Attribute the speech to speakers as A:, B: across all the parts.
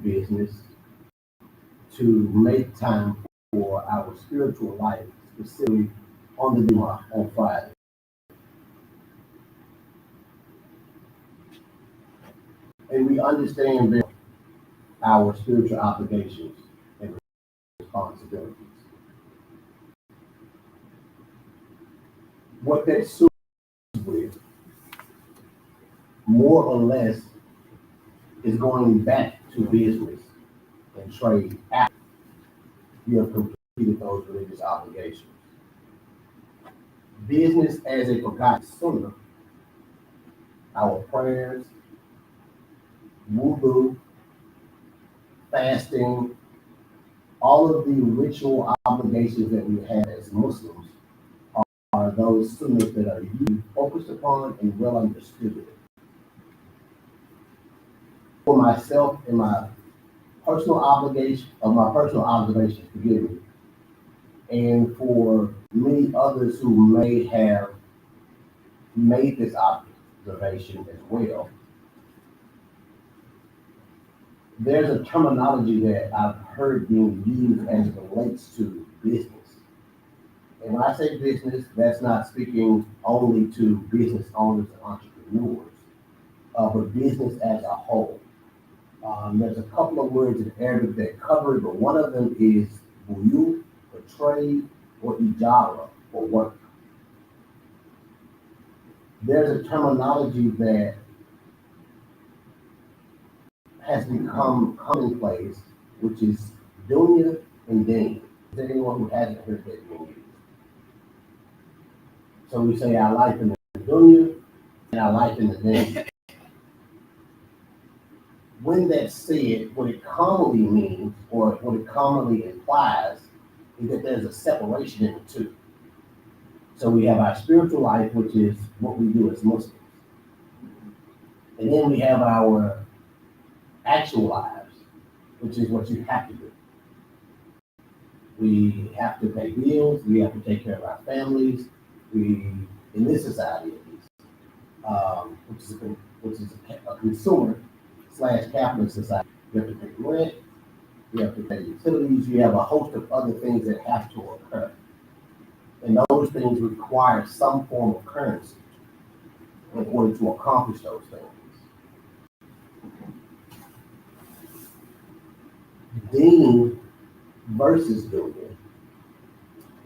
A: business to make time for our spiritual life, specifically on the Jumu'ah on Friday. And we understand very our spiritual obligations and responsibilities. What that suits with, more or less, is going back to business and trade after you have completed those religious obligations. Business as a forgotten sunnah, our prayers, wudu, fasting, all of the ritual obligations that we have as Muslims are those sunnahs that are usually focused upon and well understood. For myself and my personal observations, forgive me, and for many others who may have made this observation as well, there's a terminology that I've heard being used as it relates to business. And when I say business, that's not speaking only to business owners and entrepreneurs, but business as a whole. There's a couple of words in Arabic that cover it, but one of them is buyu, for trade, or ijara, for work. There's a terminology that has become commonplace, which is dunya and deen. Is there anyone who hasn't heard that being used? So we say our life in the dunya and our life in the deen. When that's said, what it commonly means, or what it commonly implies, is that there's a separation in the two. So we have our spiritual life, which is what we do as Muslims. And then we have our actual lives, which is what you have to do. We have to pay bills, we have to take care of our families, in this society at least, which is a consumer/capitalist society. You have to pay rent, you have to pay utilities, you have a host of other things that have to occur. And those things require some form of currency in order to accomplish those things. Deen versus dunya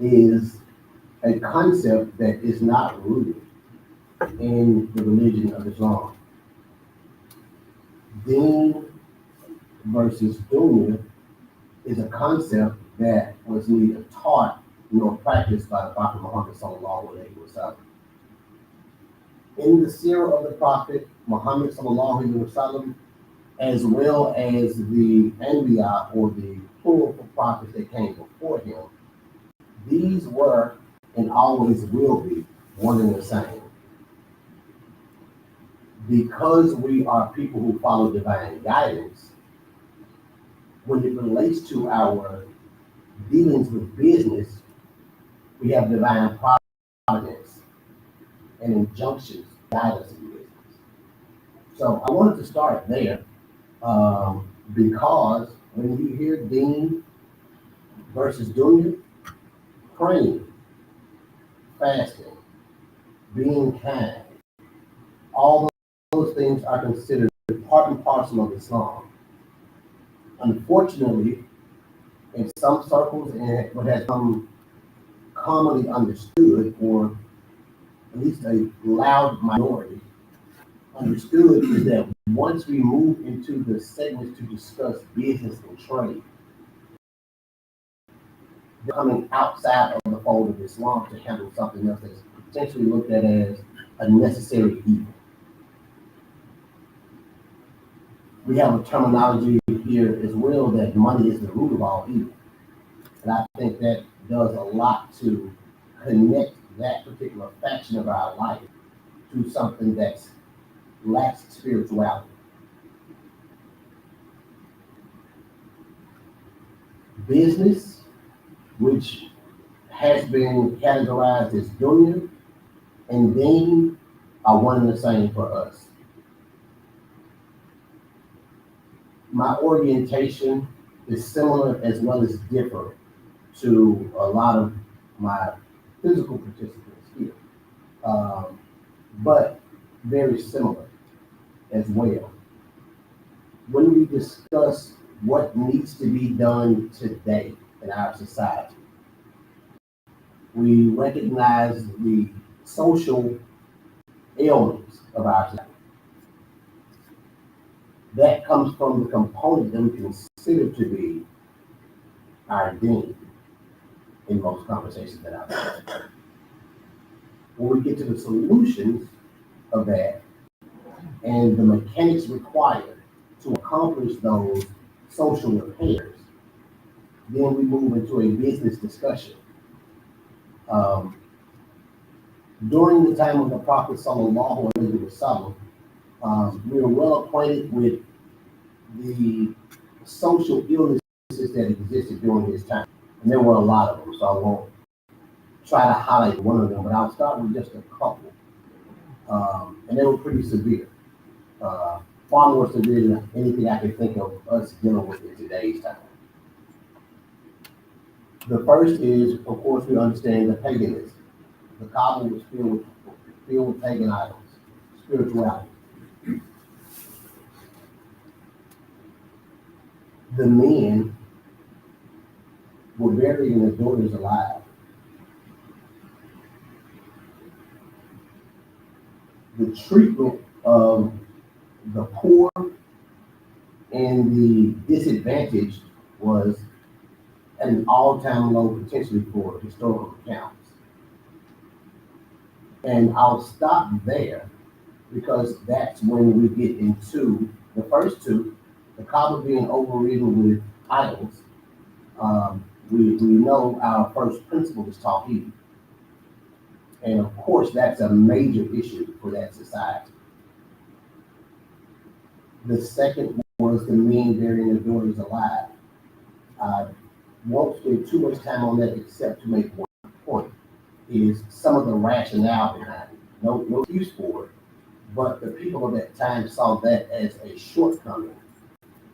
A: is a concept that is not rooted in the religion of Islam. Deen versus dunya is a concept that was neither taught nor practiced by the Prophet Muhammad sallallahu alaihi wasallam. In the seerah of the Prophet Muhammad sallallahu alaihi wasallam, as well as the Anbiya, or the plural for prophets that came before him, these were and always will be one and the same. Because we are people who follow divine guidance, when it relates to our dealings with business, we have divine providence and injunctions guide us in business. So I wanted to start there, because when you hear deen versus dunya, praying, fasting, being kind, all those things are considered part and parcel of Islam. Unfortunately, in some circles, and what has become commonly understood, or at least a loud minority understood, is that once we move into the segments to discuss business and trade, they're coming outside of the fold of Islam to handle something else that's potentially looked at as a necessary evil. We have a terminology here as well that money is the root of all evil. And I think that does a lot to connect that particular faction of our life to something that lacks spirituality. Business, which has been categorized as dunya, and deen are one and the same for us. my orientation is similar as well as different to a lot of my physical participants here, but very similar as well. When we discuss what needs to be done today in our society, we recognize the social ailments of our society. That comes from the component that we consider to be our dean in most conversations that I've had. When we get to the solutions of that and the mechanics required to accomplish those social repairs, then we move into a business discussion. During the time of the Prophet Sallallahu Alaihi Wasallam, we were well acquainted with the social illnesses that existed during his time. And there were a lot of them, so I won't try to highlight one of them, but I'll start with just a couple. And they were pretty severe, far more severe than anything I can think of us dealing with in today's time. The first is, of course, we understand the paganism. The Kaaba was filled with pagan idols, spirituality. The men were burying their daughters alive. The treatment of the poor and the disadvantaged was at an all-time low potentially for historical accounts. And I'll stop there because that's when we get into the first two, the Kaaba being overridden with idols. We know our first principle is Tafiq. And of course, that's a major issue for that society. The second was the men burying their daughters alive. I won't spend too much time on that except to make one point, is some of the rationale behind it. No excuse for it, but the people of that time saw that as a shortcoming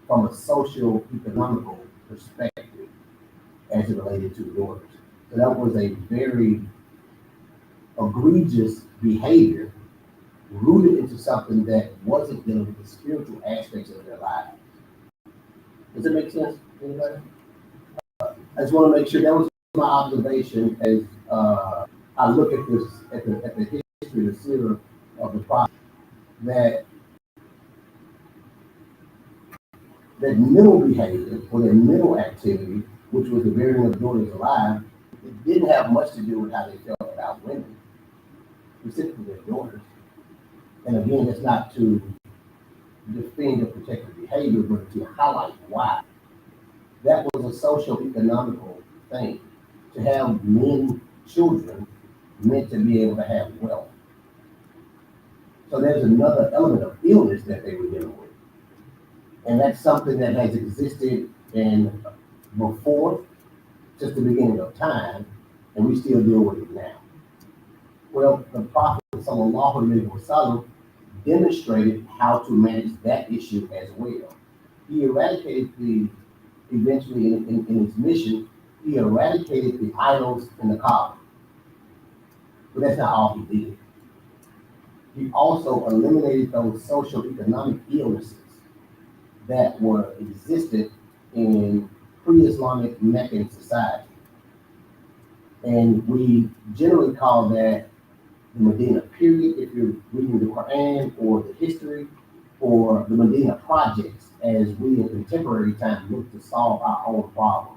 A: from a socio-economical perspective as it related to daughters. So that was a very egregious behavior rooted into something that wasn't dealing with the spiritual aspects of their lives. Does it make sense? Anybody? I just want to make sure that was my observation as I look at this at the history, the seerah of the prophet, that mental behavior or that mental activity, which was the burying of daughters alive, it didn't have much to do with how they felt about women, specifically their daughters. And again, it's not to defend or protect the behavior, but to highlight why. That was a socio-economical thing. To have men, children, meant to be able to have wealth. So there's another element of illness that they were dealing with. And that's something that has existed in before just the beginning of time, and we still deal with it now. Well, the Prophet Sallallahu Alaihi Wasallam demonstrated how to manage that issue as well. He eradicated eventually in his mission, he eradicated the idols in the Kaaba. But that's not all he did. He also eliminated those social economic illnesses that were existent in pre-Islamic Meccan society. And we generally call that the Medina period, if you're reading the Quran or the history, or the Medina projects, as we in contemporary time look to solve our own problems.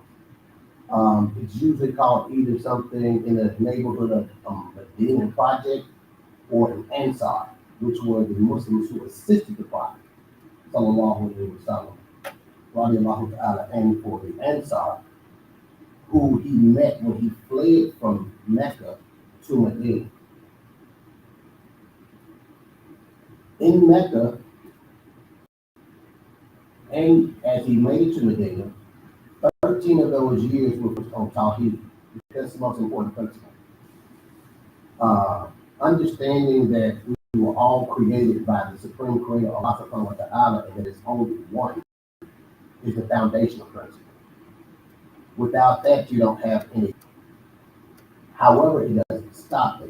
A: It's usually called either something in the neighborhood of Medina project or an Ansar, which were the Muslims who assisted the Prophet Sallallahu Alaihi Wasallam, radiallahu ta'ala, and for the Ansar, who he met when he fled from Mecca to Medina. In Mecca, and as he made it to Medina, 13 of those years were on Tawheed, because that's the most important principle. Understanding that we were all created by the Supreme Creator, Allah Subhanahu wa Ta'ala, and that there's only one, is the foundational principle. Without that, you don't have any. However, it doesn't stop there,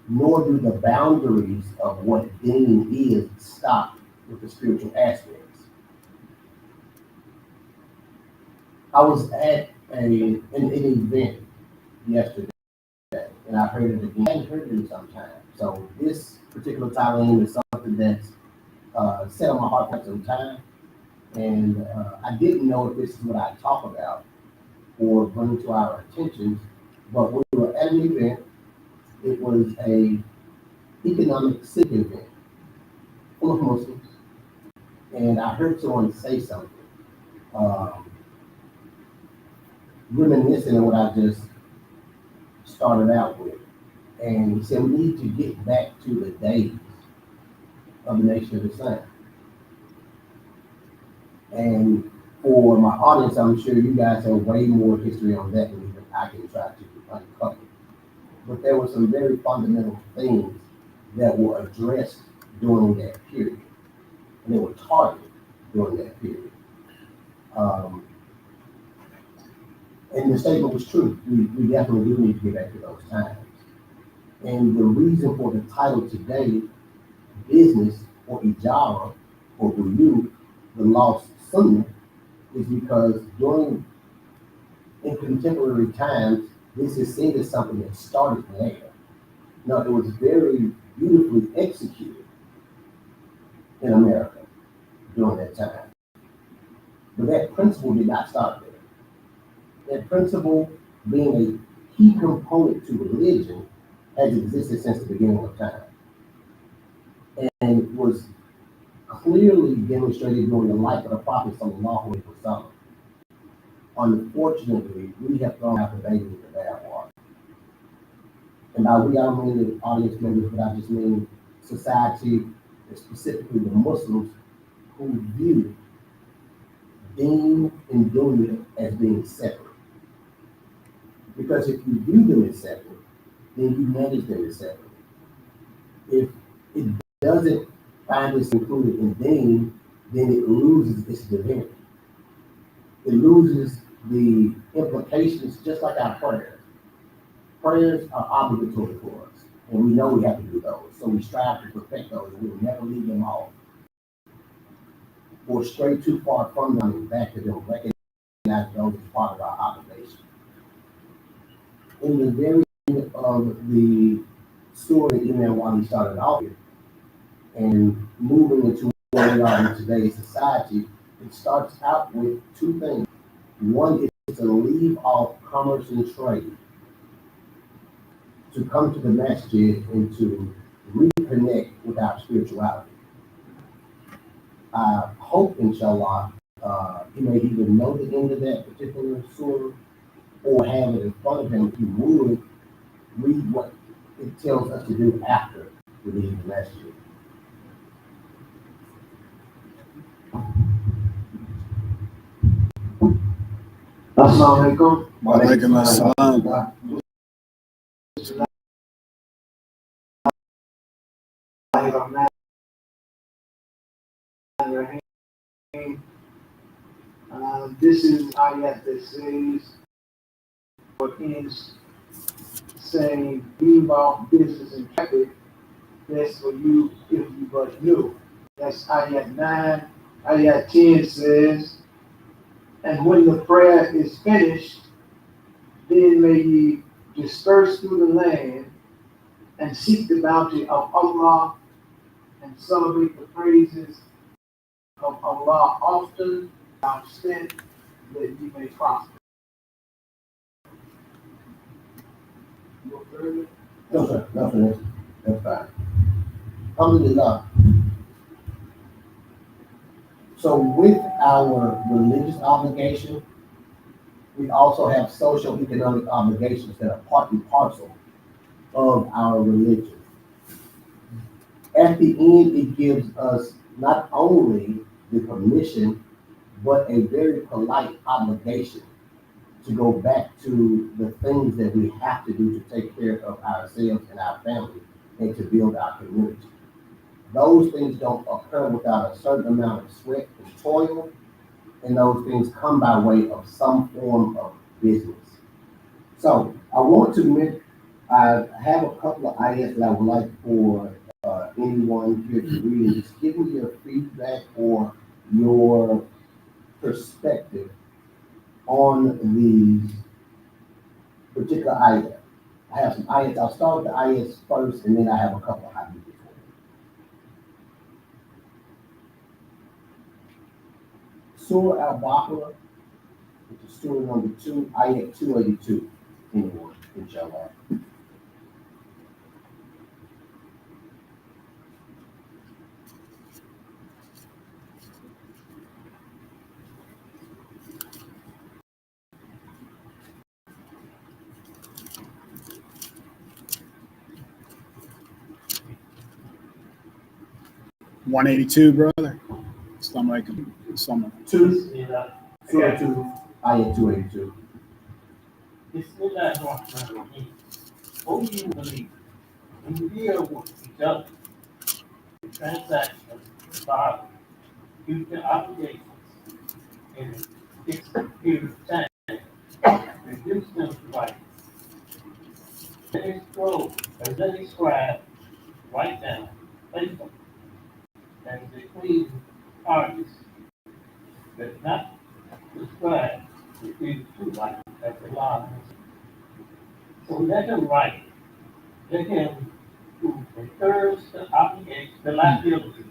A: nor do the boundaries of what deen is stop with the spiritual aspects. I was at an event yesterday, and I heard it again. I hadn't heard it in some time. So this particular Talim is something that's set on my heart for some time, and I didn't know if this is what I talk about or bring to our attention. But we were at an event. It was a economic civic event full of Muslims, and I heard someone say something um, reminiscent of what I just started out with. And he said, we need to get back to the days of the Nation of Islam. And for my audience, I'm sure you guys have way more history on that than even I can try to uncover. But there were some very fundamental things that were addressed during that period, and they were targeted during that period. Um, and the statement was true. We definitely do need to get back to those times. And the reason for the title today, Business or Ijara or Buyu, the lost sunnah, is because in contemporary times, this is seen as something that started there. Now, it was very beautifully executed in America during that time. But that principle did not start there. That principle, being a key component to religion, has existed since the beginning of time and was clearly demonstrated during the life of the Prophet Sallallahu Alaihi Wasallam. Unfortunately, we have thrown out the baby with the bathwater. And by we, I don't mean the audience members, but I just mean society, and specifically the Muslims, who view deen and dunya as being separate. Because if you view them as separate, then you manage them as separate. If it doesn't find its included in deen, then it loses its divinity. It loses the implications, just like our prayers. Prayers are obligatory for us, and we know we have to do those. So we strive to perfect those, and we'll never leave them off or stray too far from them and back to them, recognize those as part of our obligation. In the very end of the story Imam Wali started off with, and moving into where we are in today's society, it starts out with two things. One is to leave off commerce and trade, to come to the masjid and to reconnect with our spirituality. I hope, inshallah, he may even know the end of that particular surah or have it in front of him. If you would, read what it tells us to do after we leave the masjid. As-Salaamu.
B: Alaikum As-Salaamu.
C: This is ayat that says, or ends saying, leave off business and traffic, that's for you if you but knew. That's ayat 9. Ayat 10 says, and when the prayer is finished, then may ye disperse through the land and seek the bounty of Allah and celebrate the praises of Allah often, without extent, that ye may prosper. No further?
A: No, sir. Nothing. That's fine. Alhamdulillah. So with our religious obligation, we also have social economic obligations that are part and parcel of our religion. At the end, it gives us not only the permission, but a very polite obligation to go back to the things that we have to do to take care of ourselves and our family and to build our community. Those things don't occur without a certain amount of sweat and toil and those things come by way of some form of business. So I want to make, I have a couple of ideas that I would like for anyone here to read and just give me your feedback or your perspective on these particular ideas. I have some ideas. I'll start with the ideas first, and then I have a couple of ideas. Surah al-Baqarah, which is Surah number 2, ayat 282. Anyone, inshallah.
B: $182, brother. Assalamu alaikum.
A: 2, Surah 2, ayat 282.
D: Bismillahirrahmanirrahim. O you believe, when you deal with each other, the transactions, borrow, future obligations, in a fixed period of time, reduce them to writing. Let it scroll, as let it scribe, write down, faithful, and between parties, but not prescribe between two writers as the law has. So let him write, let him who incurs the obligation, the liability,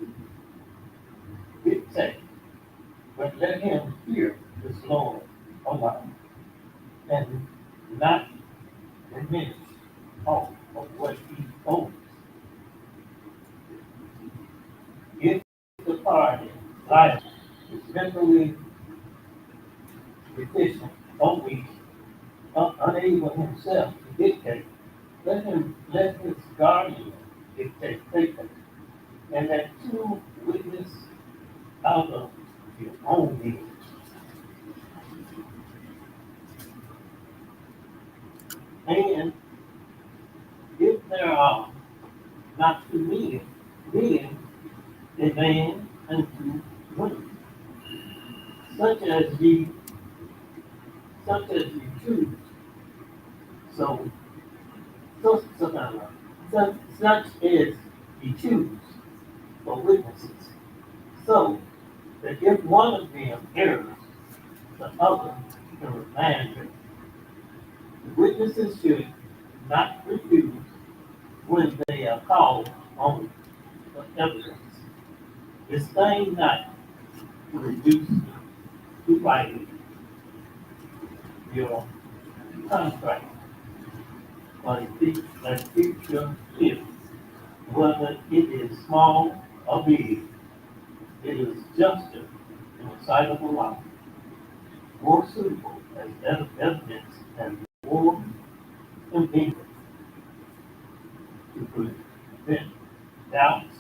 D: dictate, but let him hear his Lord Allah and not diminish all of what he owns. If the party liable is mentally deficient or weak, unable himself to dictate, let his guardian dictate faithfully, and let two witness out of your own deeds. And if there are not two men, then a man and two women, such as ye choose. So, such as ye choose for witnesses. So that if one of them errs, the other can remind him. The witnesses should not refuse when they are called on for evidence. Disdain not to reduce to writing your contract for a future gift, whether it is small or big. It is justice in the sight of Allah, more suitable as evidence and more convenient to prevent doubts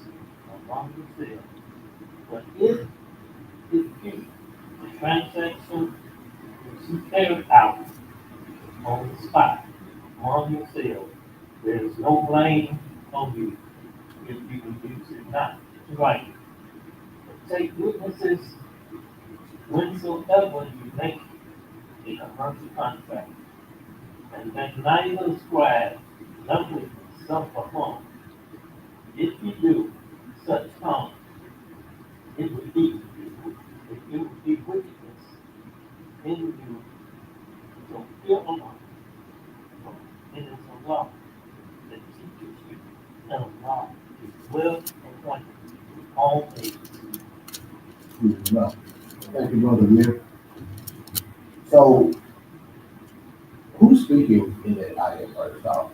D: among yourselves. But if it be the transaction which you carry out on the spot among yourselves, there is no blame on you if you reduce it not to writing. But take witnesses whensoever you make a commercial contract, and make neither scribe nor witness suffer harm. If you do such harm, it would be wickedness in you. So fear Allah, for it is Allah that teaches you, and Allah is well acquainted with all things.
A: Thank you, Brother Amir. So, who's speaking in that ayat first off?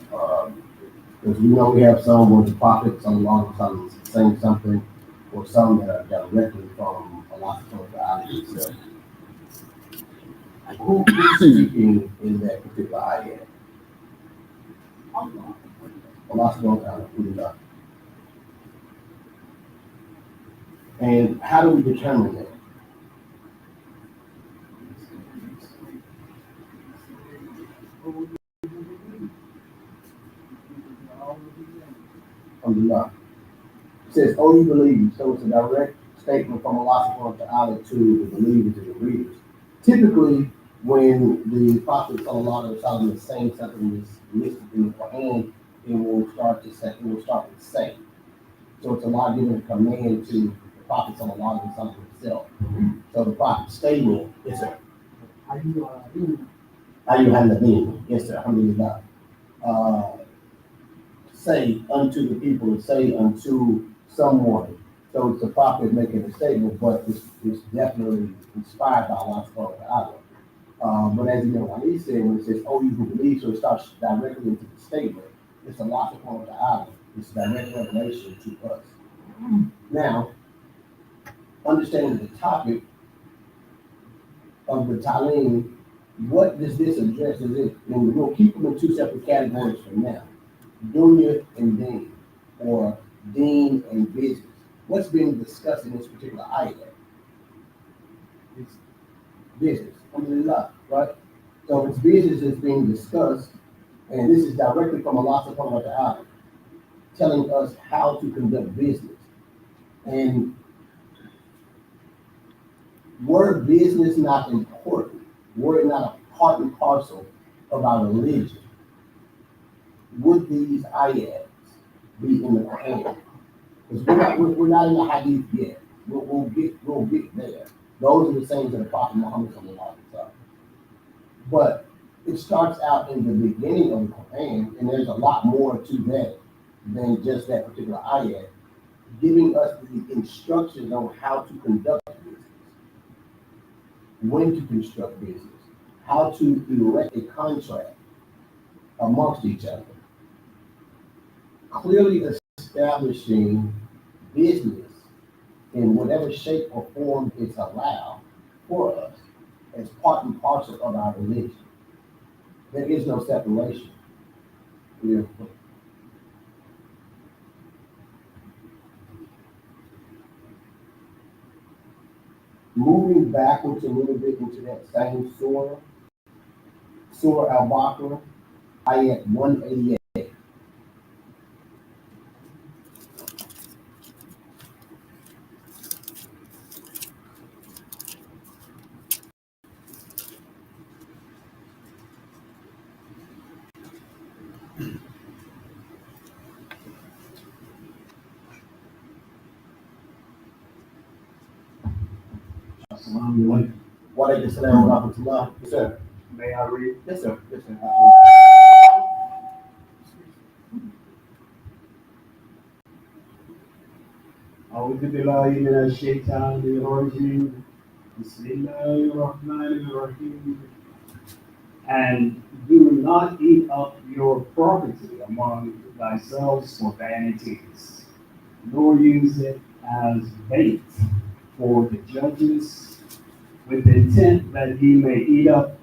A: Because we know we have some where the prophet, some long some saying something, or some that are directly from Allah subhanahu wa ta'ala himself. Who's speaking in that particular ayat? Allah subhanahu wa ta'ala. And how do we determine that? Alhamdulillah. It says, oh, you believe. So it's a direct statement from Allah subhanahu wa ta'ala to the believers and the readers. Typically, when the Prophet sallallahu alaihi wasallam is saying something that's listed in the Quran, it will start to say. So it's Allah giving a command to the Prophet sallallahu alaihi wasallam himself. So the Prophet's statement, yes sir. Ayyuhalladheen, yes sir, alhamdulillah. Uh, say unto the people and say unto someone. So it's the prophet making a statement, but it's definitely inspired by Allah subhanahu wa ta'ala. But as you know, Wali said, when it says, oh, you who believe, so it starts directly into the statement. It's Allah subhanahu wa ta'ala. It's direct revelation to us. Now, understanding the topic of the Talim, what does this address? Is it, and we'll keep them in two separate categories from now. Dunya and Deen, or Deen and business. What's being discussed in this particular ayah? It's business. Alhamdulillah, right? So it's business that's being discussed, and this is directly from Allah subhanahu wa ta'ala, telling us how to conduct business. And were business not important, were it not a part and parcel of our religion, would these ayats be in the Quran? Because we're not in the hadith yet. We'll get there. Those are the sayings of the Prophet Muhammad sallallahu alaihi wasallam. But it starts out in the beginning of the Quran, and there's a lot more to that than just that particular ayat, giving us the instructions on how to conduct business, when to construct business, how to erect a contract amongst each other, clearly establishing business in whatever shape or form it's allowed for us as part and parcel of our religion. There is no separation. Yeah. Moving backwards a little bit into that same surah, Surah Al-Baqarah, ayat 188.
C: As-Salaamu.
A: Walaikum salam wa rahmatullah. Yes, sir.
C: May I read?
A: Yes, sir. Yes, sir.
C: أعوذ بالله من الشيطان الرجيم. بسم الله الرحمن الرحيم. And do not eat up your property among thyselves for vanities, nor use it as bait for the judges, with the intent that he may eat up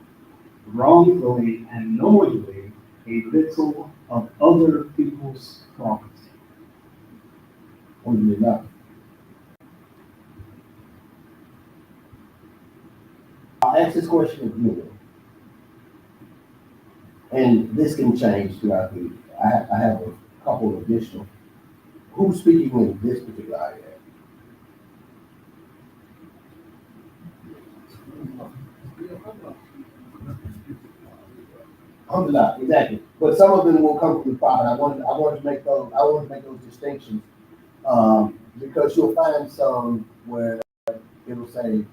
C: wrongfully and knowingly a little of other people's property.
A: Alhamdulillah. I'll ask this question again. And this can change throughout the week. I have a couple of additional. Who's speaking in this particular ayat? Alhamdulillah, exactly. But some of them will come from the Prophet. I wanted to make those distinctions because you'll find some where it'll say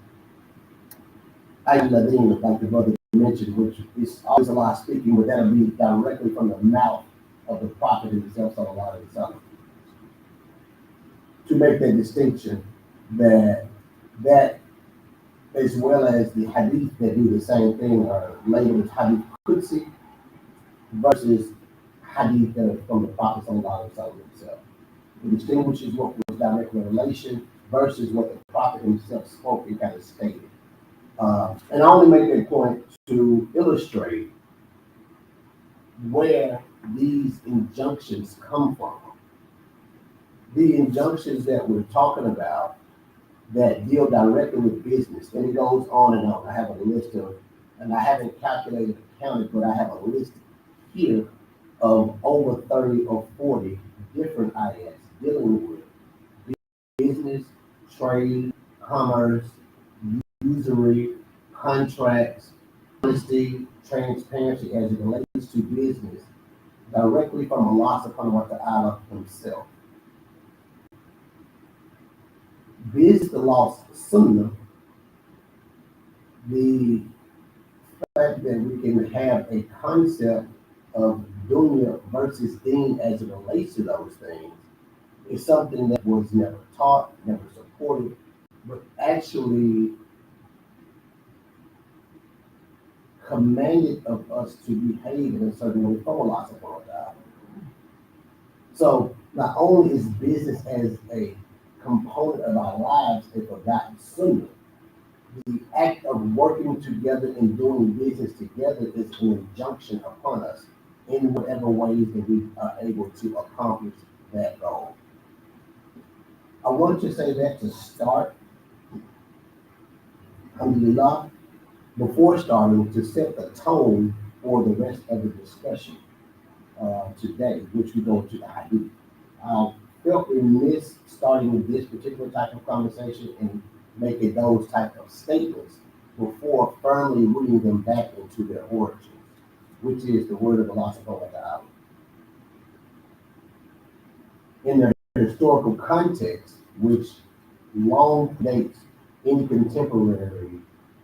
A: Ayyuhalladheen, like the brother mentioned, which is always Allah speaking, but that'll be directly from the mouth of the Prophet himself, sallallahu alaihi wasallam. To make that distinction, that as well as the hadith that do the same thing are labeled as hadith Qudsi versus hadith that are from the Prophet sallallahu alaihi wasallam himself. It distinguishes what was direct revelation versus what the Prophet himself spoke and kind of stated. And I only make that point to illustrate where these injunctions come from. The injunctions that we're talking about that deal directly with business, and it goes on and on. I have a list of, and I haven't calculated or counted, but I have a list here of over 30 or 40 different ayats dealing with business, trade, commerce, usury, contracts, honesty, transparency as it relates to business directly from Allah subhanahu wa ta'ala himself. Biz the lost sunnah, the fact that we can have a concept of dunya versus deen as it relates to those things is something that was never taught, never supported, but actually commanded of us to behave in a certain way for Allah subhanahu wa ta'ala. So not only is business as a component of our lives a forgotten sunnah, the act of working together and doing business together is an injunction upon us in whatever ways that we are able to accomplish that goal. I want to say that to start, alhamdulillah, before starting to set the tone for the rest of the discussion today, which we go to the hadith. I felt remiss starting with this particular type of conversation and making those type of statements before firmly rooting them back into their origins, which is the word of Allah subhanahu wa ta'ala. In their historical context, which long dates any contemporary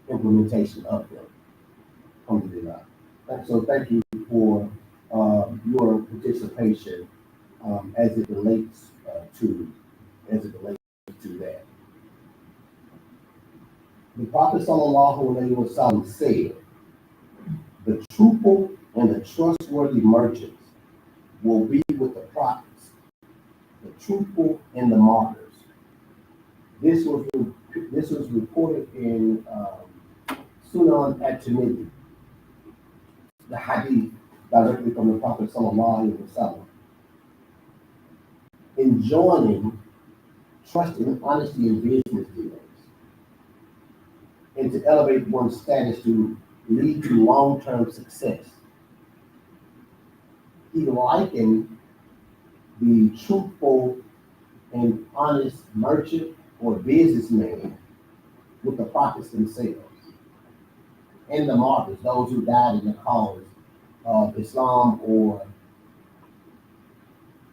A: implementation of them. Alhamdulillah. So thank you for your participation as it relates to that. The Prophet sallallahu alaihi wasallam said, "The truthful and the trustworthy merchants will be with the prophets, the truthful and the martyrs." This was reported in Sunan at-Tirmidhi, the hadith directly from the Prophet sallallahu alaihi wasallam, enjoining trust and honesty in business dealings, and to elevate one's status to lead to long-term success. He likened the truthful and honest merchant or businessman with the prophets themselves and the martyrs, those who died in the cause of Islam or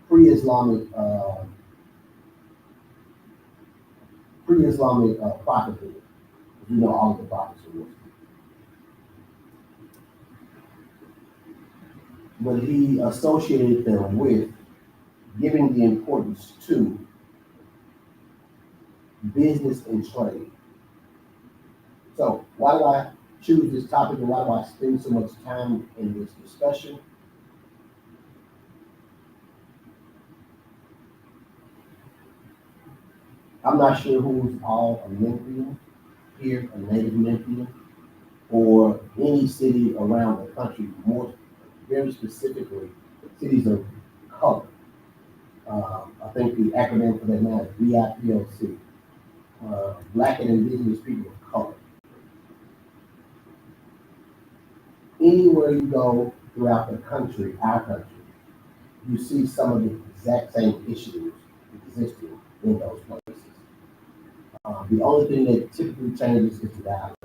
A: pre-Islamic prophethood. You know, all of the prophets were Muslim. But he associated them with giving the importance to business and trade. So why do I choose this topic and why do I spend so much time in this discussion? I'm not sure who's all a Memphian here, a native Memphian, or any city around the country, more very specifically, cities of color. I think the acronym for that now is BIPOC, Black and Indigenous People of Color. Anywhere you go throughout the country, our country, you see some of the exact same issues existing in those places. The only thing that typically changes is the dialect.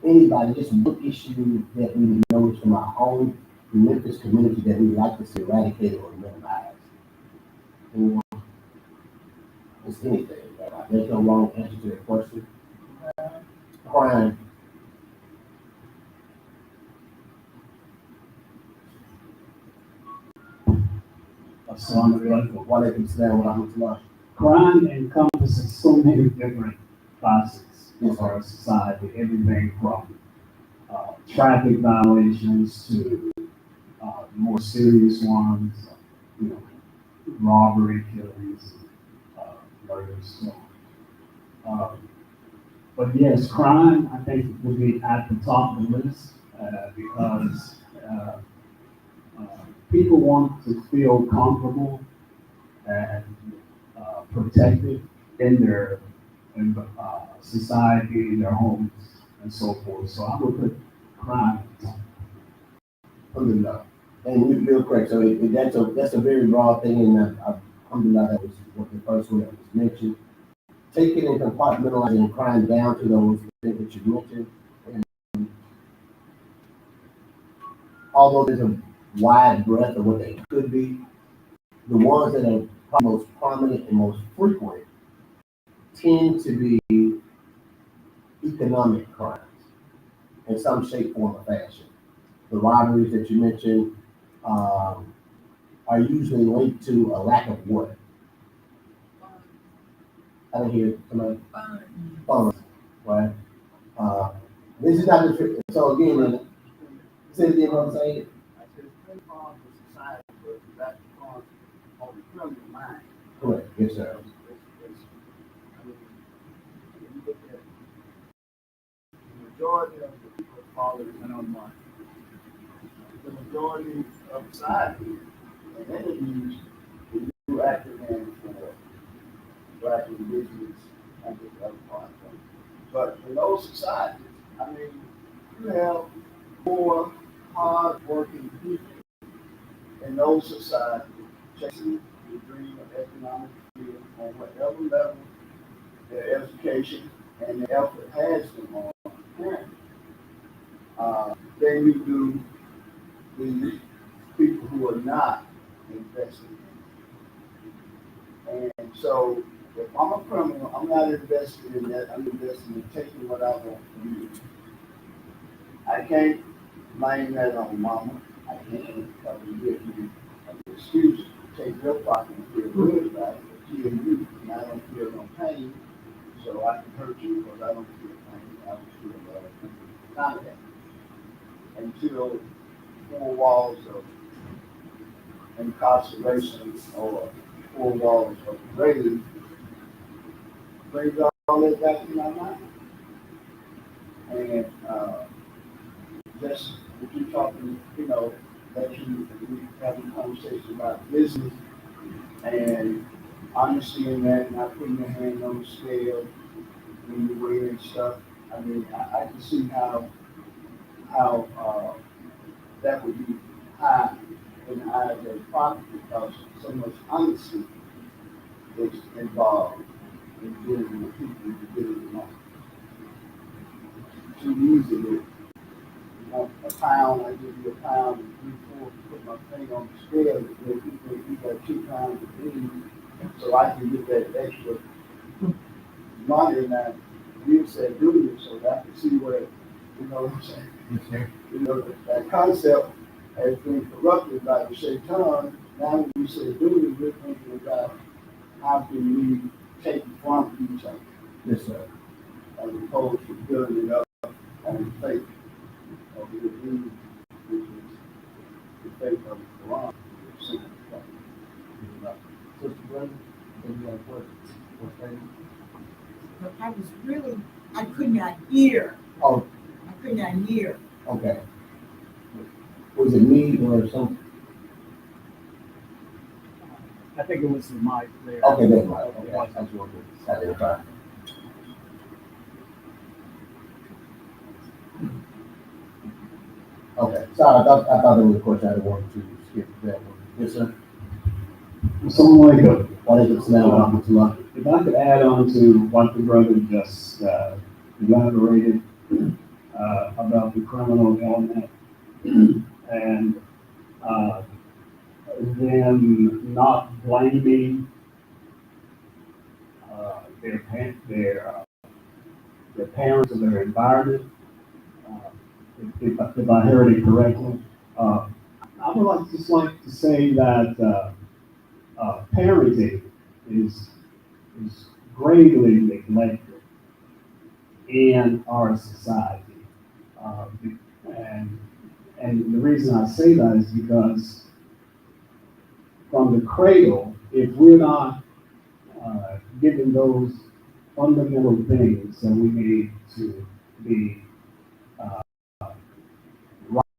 A: Anybody, just one issue that we notice from our own Memphis community that we like to see eradicated or minimized. Anyone? It's anything. There's no wrong answer to that question. Crime.
E: As-Salaamu Alaikum.
A: Wali, wa rahmatullah.
E: Crime encompasses so many different facets of our society, everything from traffic violations to more serious ones, robbery, killings, murders. So, but yes, crime, I think, would be at the top of the list because people want to feel comfortable and protected in their society, in their homes, and so forth. So I would put crime at the top.
A: Alhamdulillah. And you're correct. So that's a very broad thing, and I alhamdulillah, that was what the first one that was mentioned. Taking and compartmentalizing crime down to those things that you mentioned. And although there's a wide breadth of what they could be, the ones that are most prominent and most frequent tend to be economic crimes in some shape, form, or fashion. The robberies that you mentioned are usually linked to a lack of what? I didn't hear somebody. Funds, right? This is not the so again, say it again what I'm saying.
F: I said, spend funds for society, but that's funds on the criminal mind.
A: Correct, yes, sir.
F: I mean, when you look at the majority of the people following on money, the majority of society, and interviews, the new active hand for black individuals and the other part of it. But in those societies, I mean, you have poor, hard-working people in those societies chasing the dream of economic freedom on whatever level their education and their effort has them on. Then you do the people who are not investing. And so, if I'm a criminal, I'm not invested in that. I'm investing in taking what I want from you. I can't blame that on mama. I can't because you give me an excuse to take your pocket and feel good about it, but kill you, and I don't feel no pain, so I can hurt you because I don't feel pain. I don't feel contact. Until 4 walls of incarceration or 4 walls of grave brings all that back to my mind. And just if you're talking, that you having a conversation about business and understanding that, not putting your hand on the scale when you're weighing stuff. I mean, I can see how that would be high in the eyes of the prophet because so much honesty is involved in dealing with people who deal with money. Too easily, a pound, I give you a pound, and 3/4, put my finger on the scale, and then you got 2 pounds of beans, so I can get that extra money. Now, you said do this, so I can see where, you know what I'm saying?
A: Yes, sir.
F: That concept has been corrupted by the shaitan. Now when you say do this, we're thinking about how can we take from each other,
A: Yes, sir.
F: as opposed to building it up on faith of the deen, which is the faith of the Quran.
A: Sister Brenda, any other questions?
G: But I was really, I could not hear.
A: Oh,
G: I could not hear.
A: okay. Was it me or something?
B: I think it was the mic there.
A: Okay, that's right. Okay, I just wanted to identify. Okay, sorry, I thought there was a question. I didn't want to skip that one. Yes, sir.
E: Assalamu
A: Alaikum, As-Salaamu, wa rahmatullah.
E: If I could add on to what the brother just elaborated about the criminal element and them not blaming their parents or their environment. If I heard it correctly, I would just like to say that parenting is greatly neglected in our society. And the reason I say that is because from the cradle, if we're not given those fundamental things that we need to be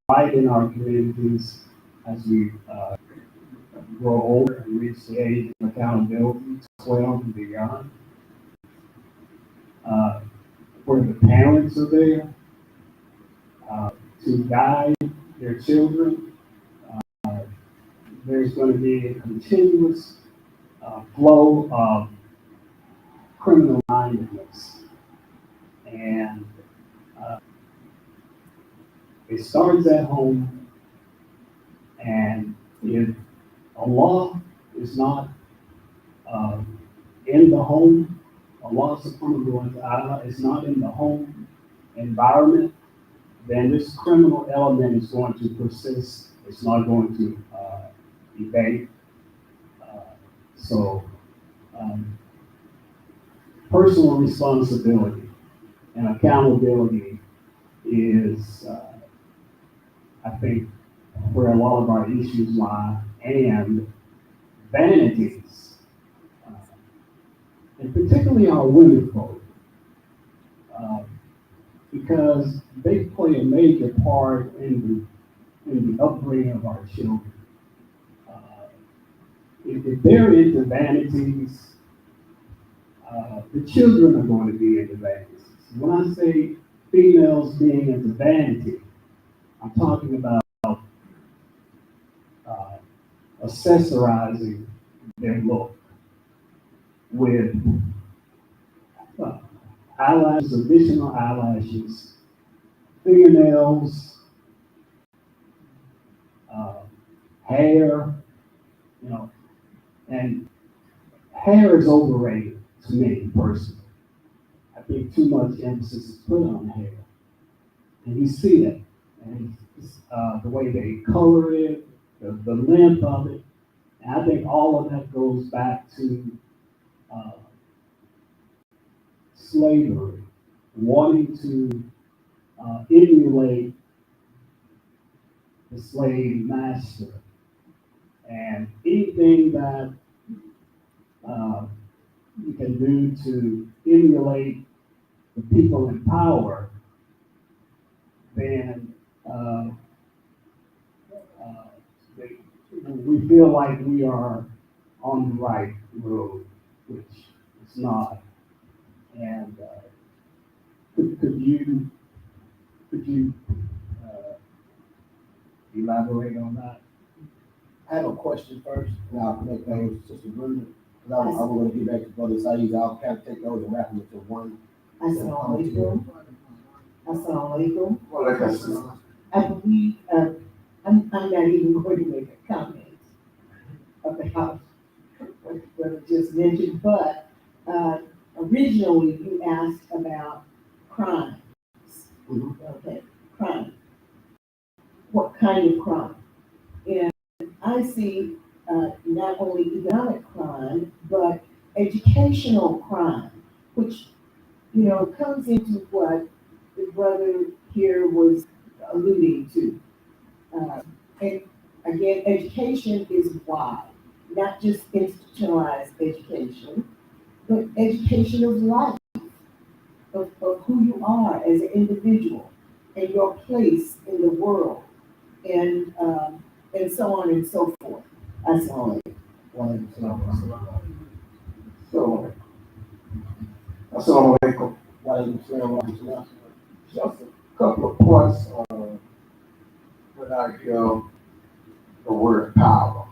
E: right in our communities as we grow older and reach the age of accountability, 12 and beyond, where the parents are there to guide their children. There's going to be a continuous flow of criminal mindedness. And it starts at home, and if Allah is not uh, in the home, Allah subhanahu wa ta'ala is not in the home environment, then this criminal element is going to persist. It's not going to evade. So personal responsibility and accountability is, I think, where a lot of our issues lie, and vanities, uh, and particularly our women folk, uh, because they play a major part in the upbringing of our children. Uh, if they're into vanities, the children are going to be into vanities. When I say females being into vanity, I'm talking about uh, accessorizing their look with uh, eyelashes, additional eyelashes, fingernails, uh, hair, you know, and hair is overrated to me personally. I think too much emphasis is put on hair, and you see that, and the way they color it, the length of it, and I think all of that goes back to uh, slavery, wanting to emulate the slave master, and anything that uh, you can do to emulate the people in power, then uh, they, we feel like we are on the right road, which it's not. And could you uh, elaborate on that?
A: I have a question first, and I'll connect those to Sister Brenda, because I want to get back to Brother Saeed. I'll kind of take those and wrap them into one.
H: As-Salaamu. As-Salaamu.
C: Well,
H: I believe, I'm not even going to make a comment about what I just mentioned, but originally you asked about crimes.
A: Mhm.
H: Okay, crime. What kind of crime? And I see not only economic crime, but educational crime, which, comes into what the brother here was alluding to. And again, education is wide, not just institutionalized education, but education of life, of who you are as an individual and your place in the world, and so on and so forth. That's all.
C: So, As-Salaamu Alaikum.
A: Why
C: Just a couple of points when I hear the word power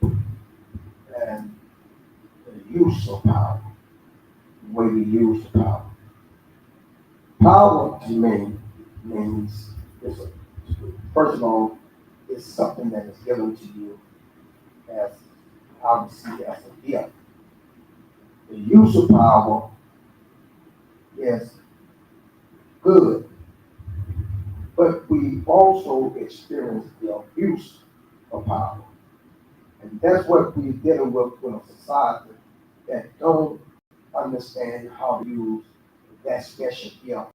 C: and the use of power, the way we use the power. Power to me means, first of all, it's something that is given to you as, obviously, as a gift. The use of power is good, but we also experience the abuse of power. And that's what we're dealing with a society that don't understand how to use that special gift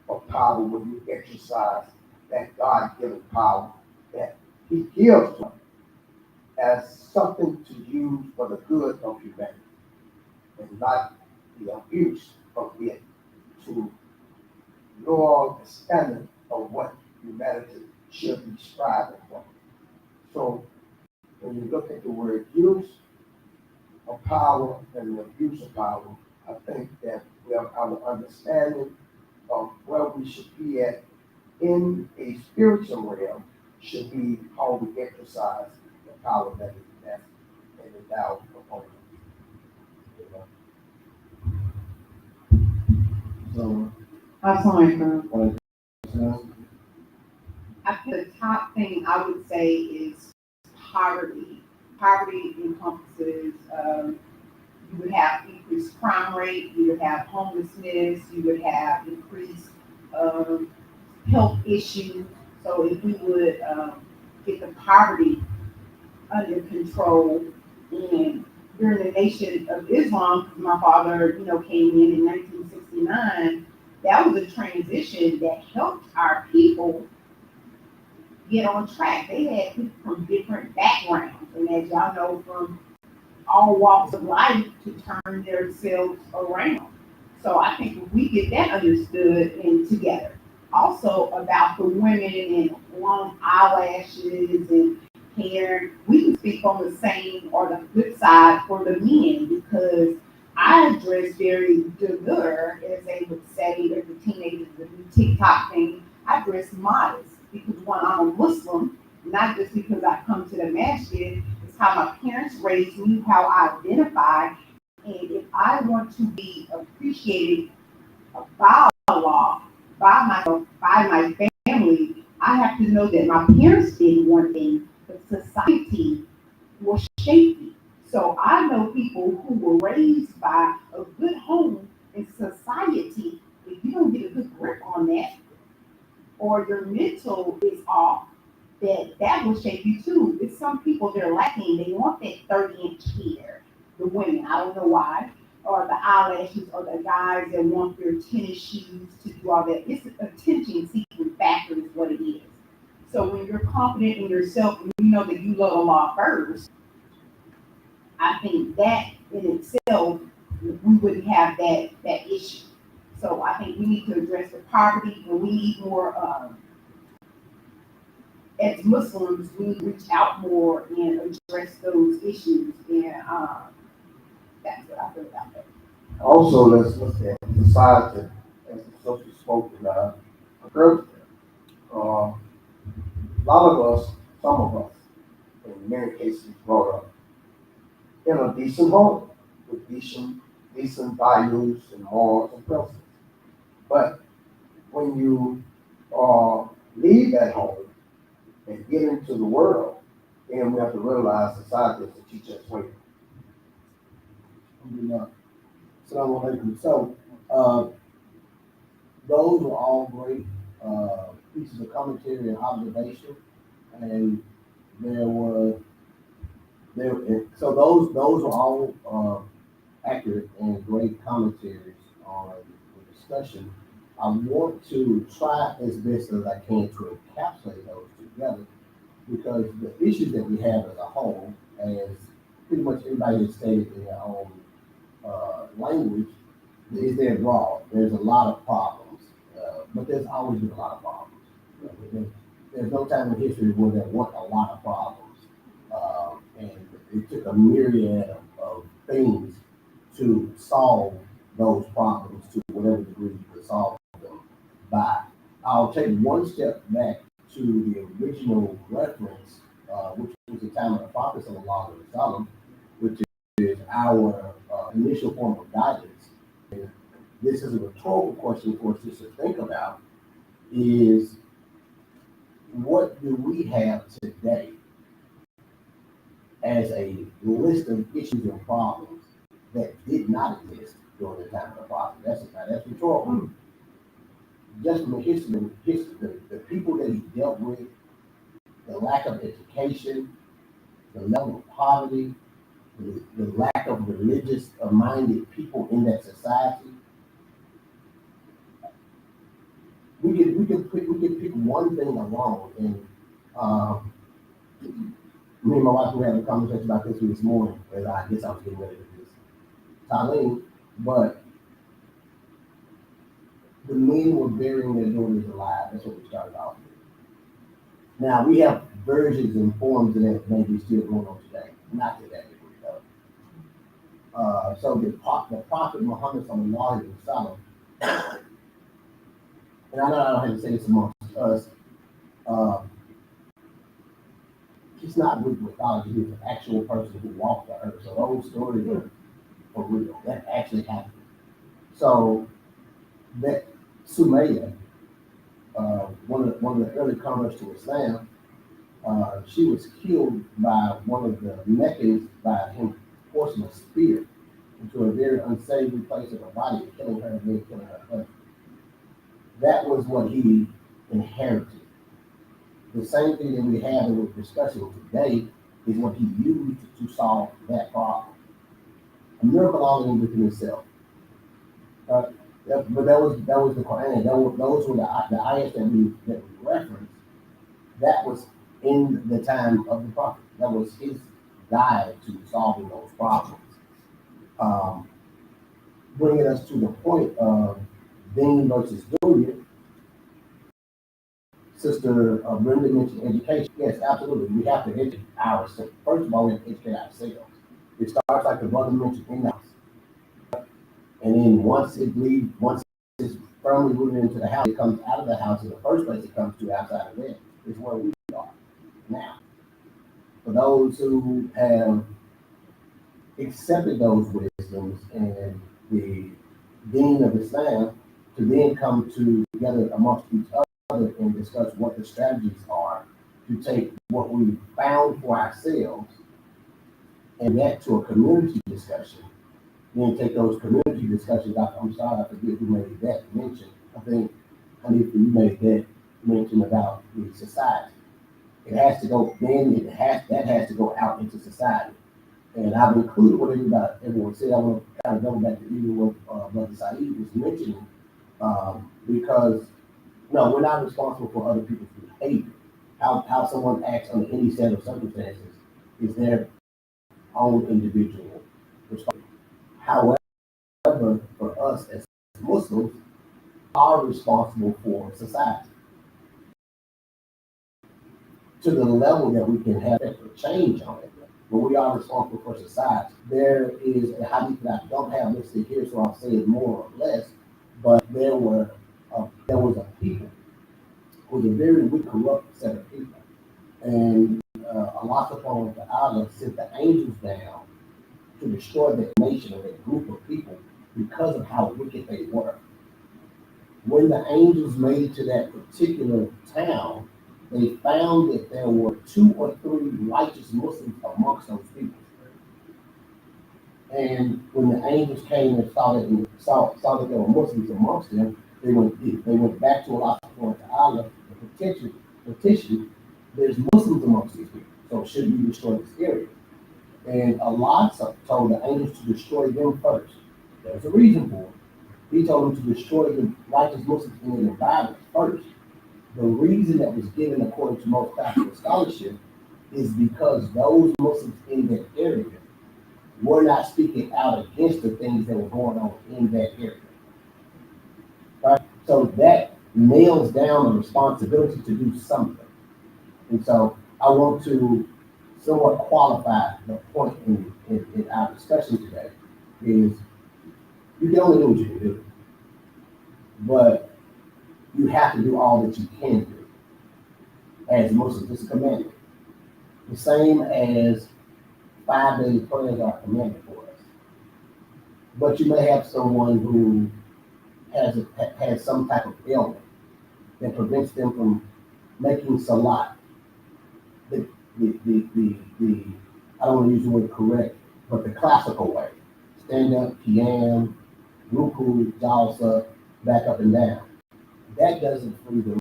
C: of power when you exercise that God-given power that He gives us as something to use for the good of humanity and not the abuse of it to lower the standard of what humanity should be striving for. So when you look at the word use of power and the abuse of power, I think that we have our understanding of where we should be at in a spiritual realm should be how we exercise the power that is endowed upon us.
A: So,
I: As-Salaamu.
A: so,
I: I think the top thing I would say is poverty. Poverty encompasses, you would have increased crime rate, you would have homelessness, you would have increased health issues. So if we would get the poverty under control, and during the Nation of Islam, 'cause my father, came in 1969, that was a transition that helped our people get on track. They had people from different backgrounds, and as y'all know, from all walks of life to turn themselves around. So I think if we get that understood and together. Also about the women and long eyelashes and hair, we can speak on the same or the flip side for the men because I dress very demure, as they would say, as a teenager, the new TikTok thing. I dress modest because one, I'm a Muslim, not just because I come to the masjid. It's how my parents raised me, how I identify, and if I want to be appreciated by Allah, by myself, by my family, I have to know that my parents did one thing, but society will shape me. So I know people who were raised by a good home and society. If you don't get a good grip on that, or your mental is off, that will shape you too. It's some people they're lacking. They want that 30-inch hair. The women, I don't know why, or the eyelashes, or the guys that want their tennis shoes to do all that. It's attention seeking factor is what it is. So when you're confident in yourself and you know that you love Allah first, I think that in itself we wouldn't have that issue. So I think we need to address the poverty, and we need more. As Muslims, we need to reach out more and address those issues, and that's what I feel about that.
A: also, let's look at society as the social spoken earlier. A lot of us, some of us, in many cases, brought up in a decent home with decent values and morals and principles. But when you leave that home and get into the world, then we have to realize society is to teach us way. Assalamu alaikum. So, those were all great pieces of commentary and observation, and there were there. So those were all accurate and great commentaries on the discussion. I want to try as best as I can to encapsulate those together because the issues that we have as a whole, as pretty much everybody has stated in their own language, is they're broad. There's a lot of problems, but there's always been a lot of problems. There's no time in history where there weren't a lot of problems, and it took a myriad of things to solve those problems to whatever degree you could solve them by. I'll take one step back to the original reference, which was the time of the Prophet Sallallahu Alaihi Wasallam, which is our initial form of guidance. And this is a rhetorical question for us just to think about: is what do we have today as a list of issues and problems that did not exist during the time of the Prophet? That's rhetorical. Just from the the people that he dealt with, the lack of education, the level of poverty, the lack of religious minded people in that society. We could pick one thing alone, and me and my wife were having a conversation about this morning, as I guess I was getting ready to do this Talim, but the men were burying their daughters alive. That's what we started off with. Now we have versions and forms of that maybe still going on today, not to that degree though. So the Prophet Muhammad sallallahu alaihi wasallam, and I know I don't have to say this amongst us, he's not with mythology, he's an actual person who walked the earth. So those stories are for real. That actually happened. So that Sumaya, one of the early converts to Islam, she was killed by one of the Meccans by him forcing a spear into a very unsavory place of her body, killing her and then killing her husband. That was what he inherited. The same thing that we have and we're discussing today is what he used to solve that problem. A miracle all in within itself. But that was the Quran. Those were the ayahs that we referenced. That was in the time of the Prophet. That was his guide to solving those problems. Bringing us to the point of Dean versus Junior. Sister Brenda mentioned education. Yes, absolutely. We have to educate ourselves. First of all, we have to educate ourselves. It starts like the brother mentioned in the house. And then once it's firmly rooted into the house, it comes out of the house. In the first place it comes to outside of that is where we are now. For those who have accepted those wisdoms and the Dean of Islam to then come together amongst each other and discuss what the strategies are to take what we found for ourselves and that to a community discussion. Then take those community discussions. I'm sorry, I forget who made that mention. I think Hanifa, you made that mention about the society. It has to go, that has to go out into society. And I've included what everyone said. I want to kind of go back to even what Brother Shaheed was mentioning, because no, we're not responsible for other people's behavior. How someone acts under any set of circumstances is their own individual responsibility. However, for us as Muslims, are responsible for society to the level that we can have a change on it. But we are responsible for society. There is a hadith that I don't have listed here, so I'll say it more or less. But there was a people who was a very weak, corrupt set of people, and Allah subhanahu wa ta'ala sent the angels down to destroy that nation or that group of people because of how wicked they were. When the angels made it to that particular town, they found that there were 2 or 3 righteous Muslims amongst those people. And when the angels came and saw that there were Muslims amongst them, they went back to Allah subhanahu wa ta'ala and petitioned, there's Muslims amongst these people, so should we destroy this area? And Allah told the angels to destroy them first. There's a reason for it. He told them to destroy the righteous Muslims in the environment first. The reason that was given according to most classical scholarship is because those Muslims in that area were not speaking out against the things that were going on in that area. Right? So that nails down the responsibility to do something. And so I want to somewhat qualify the point in our discussion today is you can only do what you can do, but you have to do all that you can do as Muslims. It's a commandment. The same as 5 daily prayers are a commandment for us. But you may have someone who has some type of ailment that prevents them from making salat. The I don't want to use the word correct, but the classical way. Stand up, qiyam, ruku, jalsa, back up and down. That doesn't free them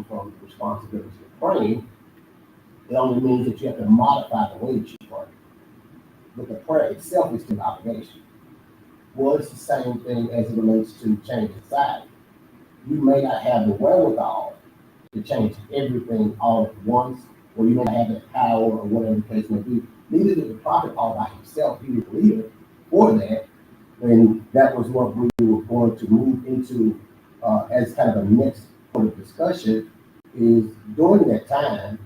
A: from the responsibility of praying. It only means that you have to modify the way that you pray. But the prayer itself is an obligation. Well, it's the same thing as it relates to change society. You may not have the wherewithal to change everything all at once, or you may not have the power or whatever the case may be. Neither did the prophet all by himself. He was a leader for that. And that was what we were going to move into as kind of a next point of discussion is during that time,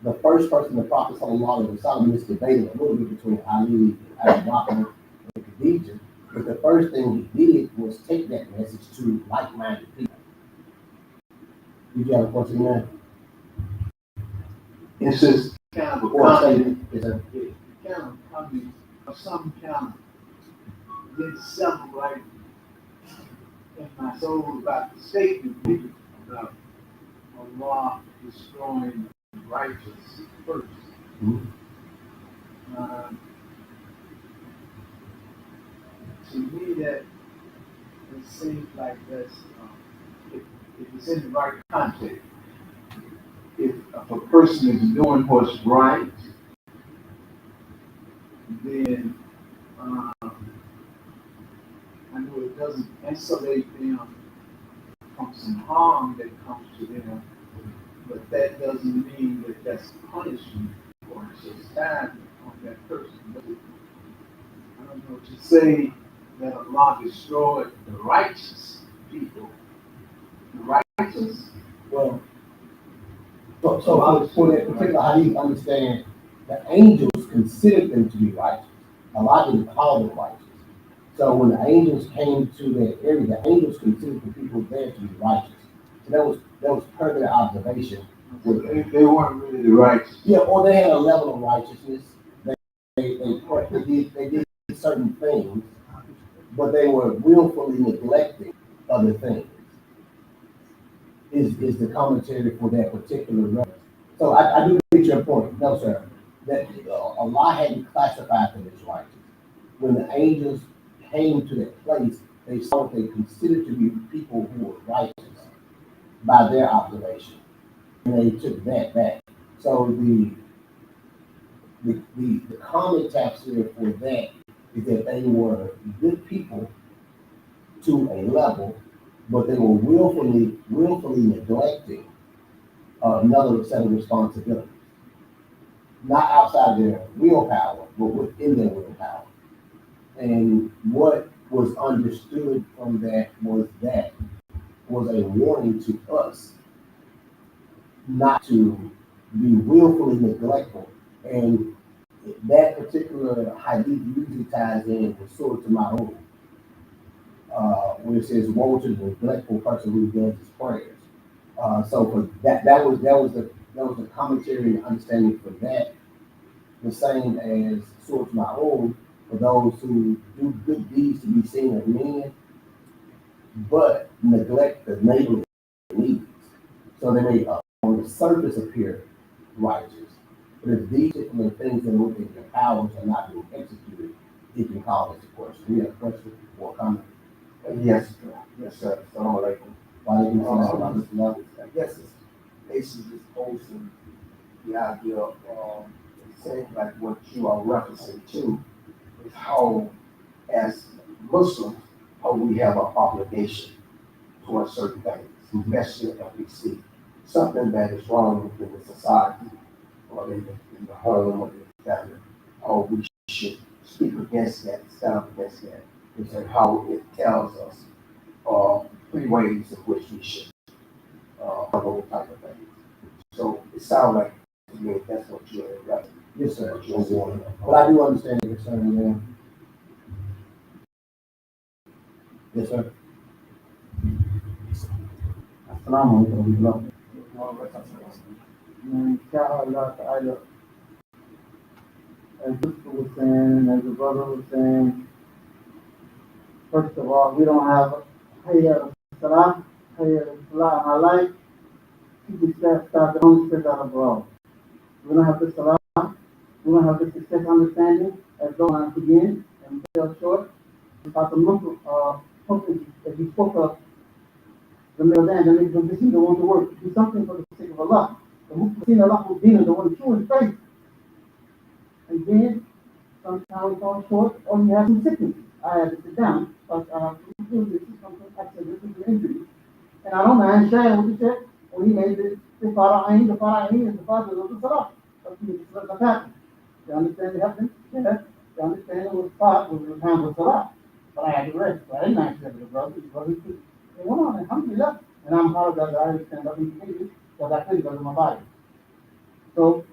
A: the first person the Prophet sallallahu alaihi wasallam is debating a little bit between Ali and Abu Bakr and Khadijah, but the first thing he did was take that message to like-minded people. Did you have a question there?
C: It's just kind of a
A: Before I say it,
C: kind of coming of some kind of mid-seven, like in my soul about the statement about Allah destroying the righteous first.
A: Mhm.
C: Uh, to me, that it seems like that's if it's in the right context. If a person is doing what's right, then I know it doesn't insulate them from some harm that comes to them, but that doesn't mean that that's punishment or chastisement on that person. But I don't know to say that Allah destroyed the righteous people. The righteous?
A: Well, so for that particular hadith, understand the angels considered them to be righteous. Allah didn't call them righteous. So when the angels came to that area, the angels considered the people there to be righteous. So that was per their observation.
C: They weren't really the righteous.
A: Yeah, or they had a level of righteousness. They did certain things, but they were willfully neglecting other things. Is the commentary for that particular reference. So I do get your point. No, sir. That Allah hadn't classified them as righteous. When the angels came to that place, they saw what they considered to be people who were righteous by their observation. And they took that back. So the common tafsir for that is that they were good people to a level, but they were willfully neglecting another set of responsibilities. Not outside their willpower, but within their willpower. And what was understood from that was a warning to us not to be willfully neglectful. And that particular hadith usually ties in with Surah Tafiq, where it says, "Woe to the neglectful person who does his prayers." So for that was the commentary and understanding for that, the same as Surah Ma'un, for those who do good deeds to be seen of men, but neglect the neighborly needs. So they may on the surface appear righteous, but if these particular things that are within your powers are not being executed, it can call this a question. We have a question or a comment?
J: Yes, sir. Assalamu alaikum.
A: Why
J: I guess it's basically just posing the idea of saying like what you are referencing to is how, as Muslims, how we have an obligation towards certain things, especially if we see something that is wrong within the society or in the home or in the family, how we should speak against that, stand up against that, and how it tells us three ways in which we should those type of things. So it sounds like to me that's what you're referencing.
A: Yes, sir. But I do understand your concern, man. Yes, sir.
K: As-Salaamu alaikum. Inshallah ta'ala, as Mr. was saying, as the brother was saying, first of all, we don't have Hayya Salam, Hayya Salam. I like people start their own spit out abroad. We don't have the Salam, we don't have the success understanding, as though I begin and fell short. About the Muslim, as you spoke of, the Milan, the Muslim don't want to work, do something for the sake of Allah. The Muslim, Allah will be the one true in faith. And then, sometimes we fall short, or you have some sickness. I have to sit down, but I have to do this, something accident, an injury. And I don't mind sharing what you said, when he made the Fara'ain is the father of the Salah. That's happened. You understand the happening? Yeah. You understand it was fought was the time of Salah. But I had to rest. So I didn't answer the brother. They went on, alhamdulillah. And I'm proud that I understand that we can do because I couldn't because of my body. So,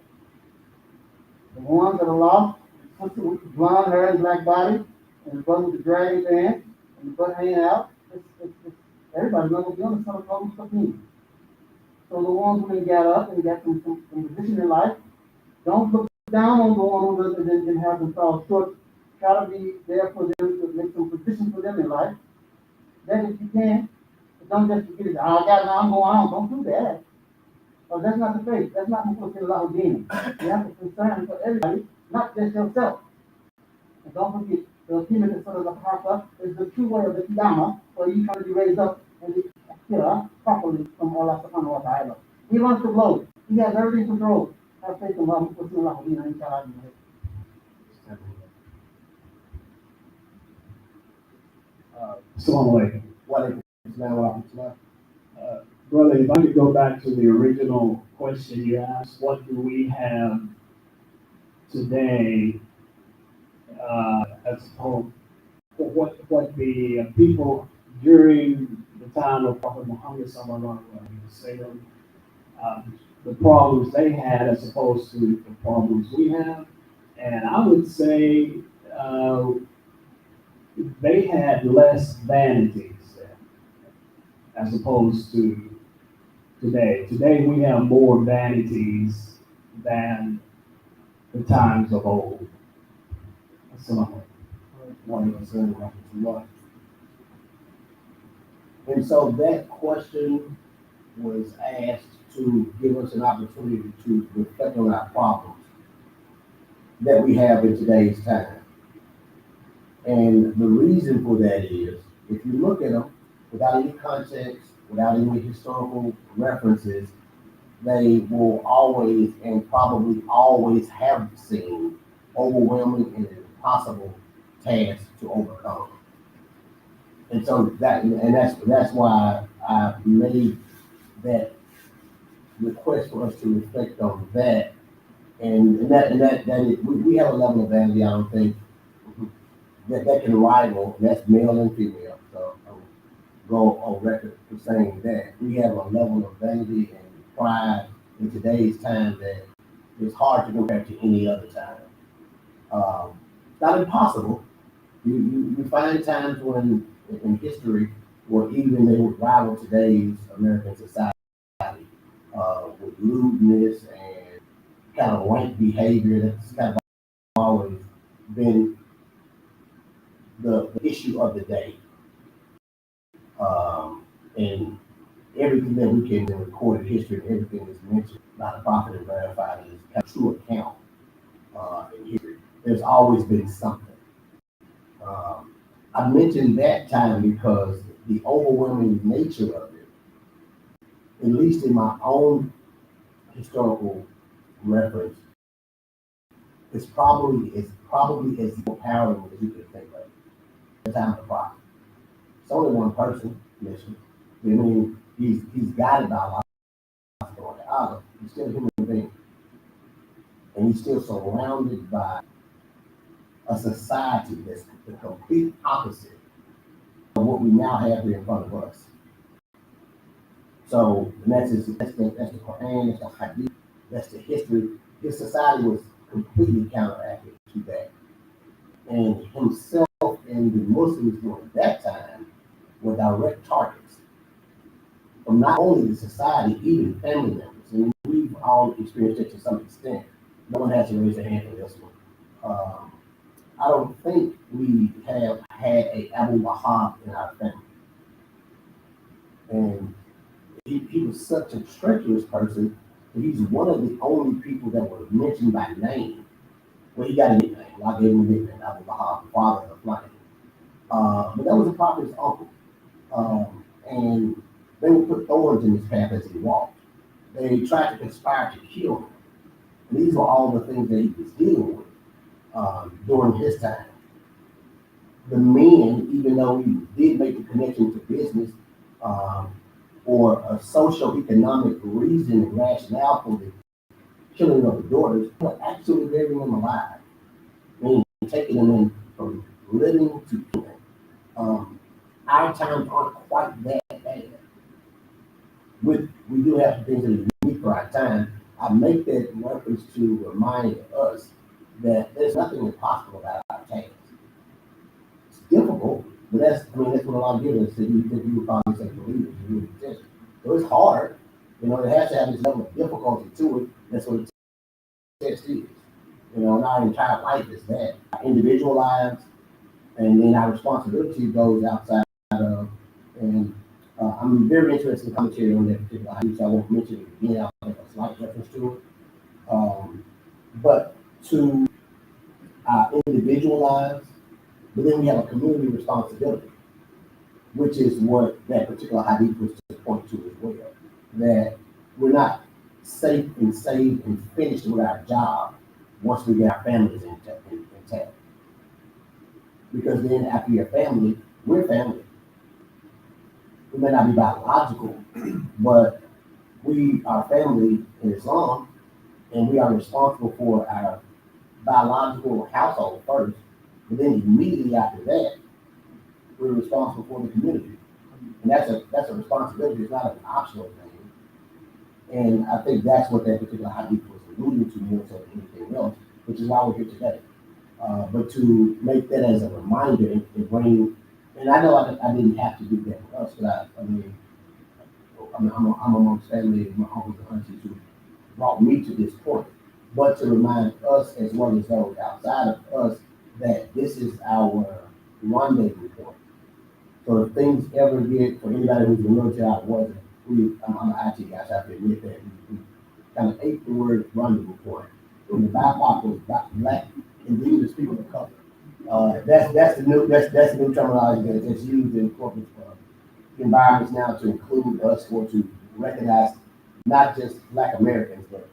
K: the ones that are lost, the sister with the blonde hair and black body, and the brother with the dragon pants, and the butt hanging out, everybody's not going to be on the summer problem stuff needs. So the ones who didn't get up and got some position in life, don't look down on the one who didn't have them fall short. Try to be there for them to make some position for them in life. That if you can, but don't just get it, I got it, now I'm going on, don't do that. Oh, that's not the faith, that's not what you're allowed in. You have to concern for everybody, not just yourself. And don't forget, the human is sort of the Haka is the true way of the Qiyamah, where you try to be raised up and be properly from Allah subhanahu wa ta'ala. He wants to blow. He has everything controlled. Have faith in Allah, inshallah.
E: As-Salaamu Alaikum.
A: Wali, Islam,
E: Brother, if I could go back to the original question you asked, what do we have today, as opposed, what the people during the time of Prophet Muhammad sallallahu alaihi wasallam, the problems they had as opposed to the problems we have, and I would say they had less vanities as opposed to today. Today we have more vanities than the times of old. As-Salaamu
A: Alaikum. And so that question was asked to give us an opportunity to reflect on our problems that we have in today's time. And the reason for that is, if you look at them without any context, without any historical references, they will always and probably always have seemed overwhelming and impossible tasks to overcome. And so that's why I made that request for us to reflect on that. And we have a level of vanity, I don't think, that can rival, that's male and female. So I'll go on record for saying that. We have a level of vanity and pride in today's time that is hard to compare to any other time. Not impossible. You find times when in history where even they would rival today's American society with lewdness and kind of rank behavior. That's kind of always been the issue of the day. And everything that we can in recorded history, everything that's mentioned by the prophet and verified is a true account in history. There's always been something. I mentioned that time because the overwhelming nature of it, at least in my own historical reference, is probably as empowering as you could think of. The time of the prophet. It's only one person, listen. I mean, he's guided by Allah. He's still a human being. And he's still surrounded by a society that's the complete opposite of what we now have here in front of us. So that's the Quran, that's the Hadith, that's the history. His society was completely counteracted to that. And himself and the Muslims during that time were direct targets from not only the society, even family members. And we've all experienced it to some extent. No one has to raise their hand for this one. I don't think we have had a Abu Lahab in our family. And he was such a treacherous person that he's one of the only people that were mentioned by name. Well, he got a nickname. I gave him a nickname, Abu Lahab, the father of life. But that was the prophet's uncle. And they would put thorns in his path as he walked. They tried to conspire to kill him. And these were all the things that he was dealing with during his time. The men, even though he did make the connection to business or a socio-economic reason and rationale for the killing of the daughters, were actually burying them alive. Meaning taking them in from living to killing. Our times aren't quite that bad. We do have things that are unique for our time. I make that reference to remind us that there's nothing impossible about our task. It's difficult, but that's what a lot of people say. You would probably say believers, you really test. So it's hard. It has to have this level of difficulty to it. That's what the test is. And our entire life is that. Our individual lives, and then our responsibility goes outside of I'm very interested in commentary on that particular hadith, so I won't mention it again. I'll make a slight reference to it. But to our individual lives, but then we have a community responsibility, which is what that particular hadith was to point to as well. That we're not safe and saved and finished with our job once we get our families intact. Because then after your family, we're family. We may not be biological, but we are family in Islam, and we are responsible for our biological household first, but then immediately after that, we're responsible for the community. And that's a responsibility, it's not an optional thing. And I think that's what that particular hadith was alluding to more so than anything else, which is why we're here today. But to make that as a reminder and bring, and I know I didn't have to do that for us, but I'm amongst family and my uncles and aunties who brought me to this point. But to remind us as well as those outside of us that this is our rendezvous point. So if things ever get, for anybody who's in the military, I wasn't, I'm an IT guy, so I have to admit that we kind of ate the word rendezvous point. And the BIPOC was black, indigenous people of color. That's the new terminology that's used in corporate environments now to include us or to recognize not just Black Americans, but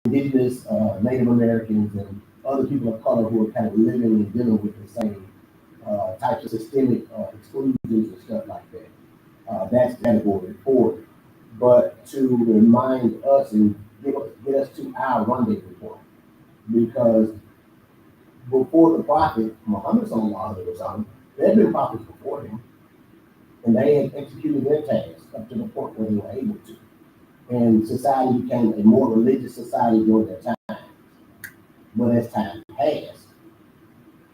A: indigenous, Native Americans, and other people of color who are kind of living and dealing with the same types of systemic exclusions and stuff like that. That's the category for it. But to remind us and get us to our rendezvous point, because before the prophet Muhammad sallallahu alaihi wasallam, there had been prophets before him, and they had executed their tasks up to the point where they were able to. And society became a more religious society during that time. But as time passed,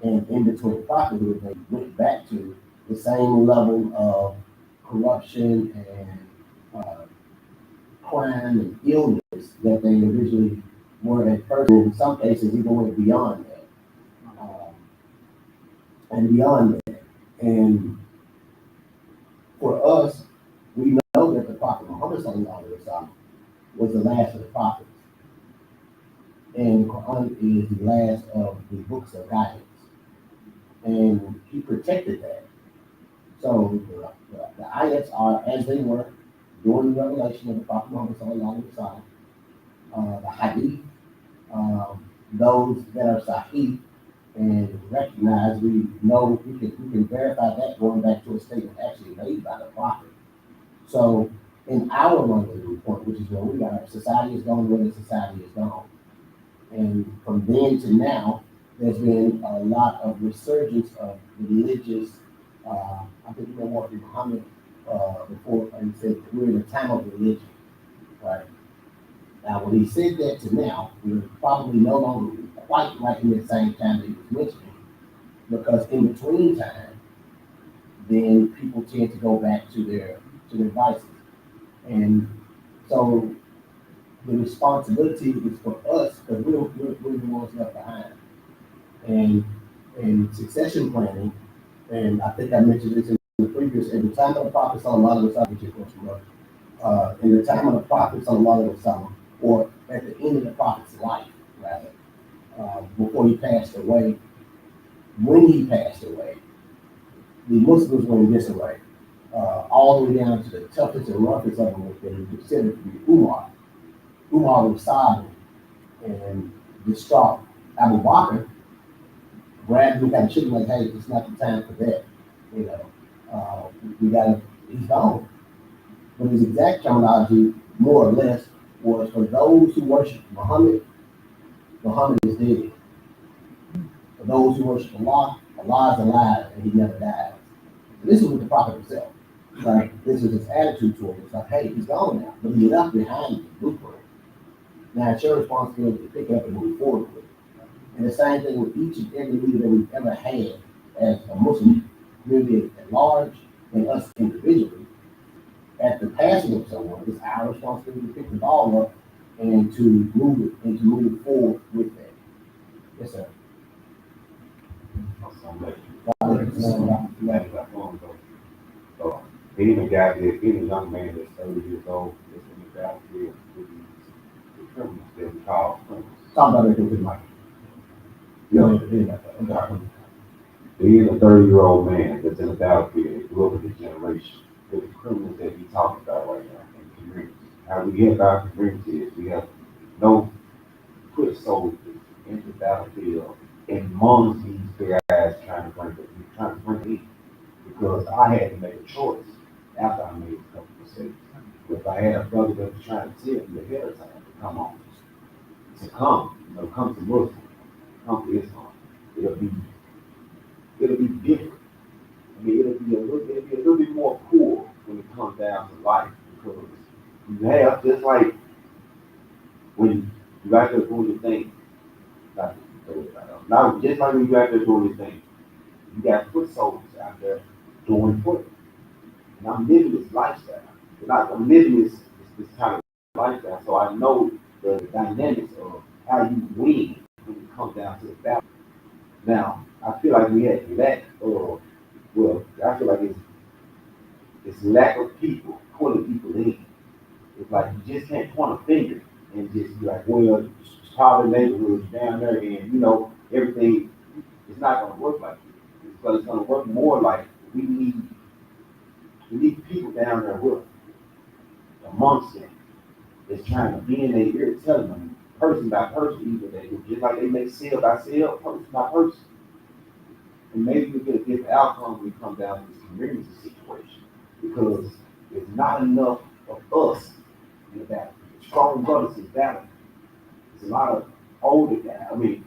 A: and in between prophethood, they went back to the same level of corruption and crime and illness that they originally were at first. In some cases, even went beyond that. And beyond that. And for us, we know that the Prophet Muhammad sallallahu alaihi wasallam was the last of the prophets. And the Quran is the last of the books of guidance. And he protected that. So the ayats are as they were during the revelation of the Prophet Muhammad sallallahu alaihi wasallam. The hadith, those that are Shaheed and recognized, we know we can verify that going back to a statement actually made by the Prophet. So in our rendezvous point, which is where we are, society is going where the society is gone. And from then to now, there's been a lot of resurgence of religious, I think you know what Muhammad before he said we're in a time of religion, right? Now when he said that to now, we're probably no longer quite like in the same time that he was mentioning, because in between time, then people tend to go back to their vices. And so the responsibility is for us because we're the ones left behind. And succession planning, and I think I mentioned this in the previous, at the time of the Prophet sallallahu alaihi wasallam, in the time of the Prophet sallallahu alaihi wasallam, or at the end of the Prophet's life, rather, before he passed away, when he passed away, the Muslims were in disarray. All the way down to the toughest and roughest of them was that he considered to be Umar. Umar was sobbing and distraught. Abu Bakr grabbed him, kind of shook him like, hey, it's not the time for that. You know, we gotta, he's gone. But his exact terminology, more or less, was for those who worship Muhammad, Muhammad is dead. For those who worship Allah, Allah is alive and he never dies. So this is with the Prophet himself. Like, this is his attitude toward it. It's like, hey, he's gone now, but he left behind the blueprint. Now it's your responsibility to pick it up and move forward with it. And the same thing with each and every leader that we've ever had as a Muslim community at large and us individually. At the passing of someone, it's our responsibility to pick the ball up and to move it and to move forward with that. Yes, sir.
L: Assalamu alaikum.
A: Wa alaikum assalam.
L: being a guy that, being a young man that's 30 years old, that's in the battlefield with these criminals that we call criminals.
A: Talk about it with Mike.
L: Yeah.
A: Yeah.
L: Being a 30-year-old man that's in the battlefield, that grew up with this generation, with the criminals that we talking about right now in the community. How we help our community is we have no put soldiers into the battlefield and amongst these guys trying to bring me because I had to make a choice after I made a couple of mistakes. If I had a brother that was trying to tell me ahead of time to come on, to come, come to Muslim, come to Islam, it'll be different. I mean, it'll be a little bit more cool when it comes down to life because you have just like when you out there doing your thing, not now just like when you out there doing your thing, you got foot soldiers out there doing foot. And I'm living this lifestyle. I'm living this kind of lifestyle, so I know the dynamics of how you win when it comes down to the battle. Now, I feel like we had lack of, well, I feel like it's lack of people pulling people in. It's like you just can't point a finger and just be like, well, it's probably neighborhoods down there, and everything. It's not going to work like this. It's going to work more like we need people down there with us, amongst them. That's trying to be in their ear, telling them person by person, even they do, just like they make cell by cell, person by person. And maybe we get a different outcome when we come down to this community situation because there's not enough of us in the battle. Strong brothers in battle. There's a lot of older guys. I mean,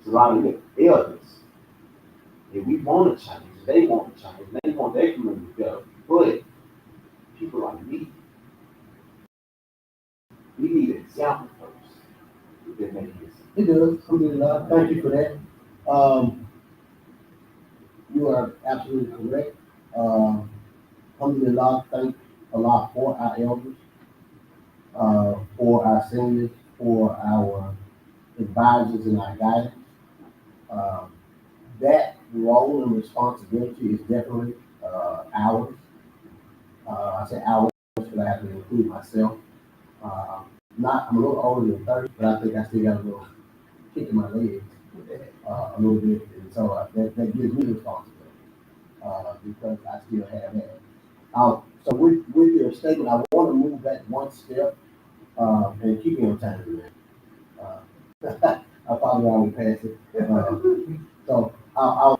L: there's a lot of elders. And we want to change. They want to change. They want their community better. But people like me, we need an example first. If that makes sense.
A: It does. Alhamdulillah. Thank you for that. You are absolutely correct. Alhamdulillah, thank Allah for our elders, for our seniors, for our advisors and our guidance. Uh, that role and responsibility is definitely ours. I say ours, but I have to include myself. Uh, I'm a little older than 30, but I think I still got a little kick in my legs a little bit, and so that gives me responsibility because I still have that. So with your statement, I want to move back one step and keep you on time, man. I probably already passed it. So how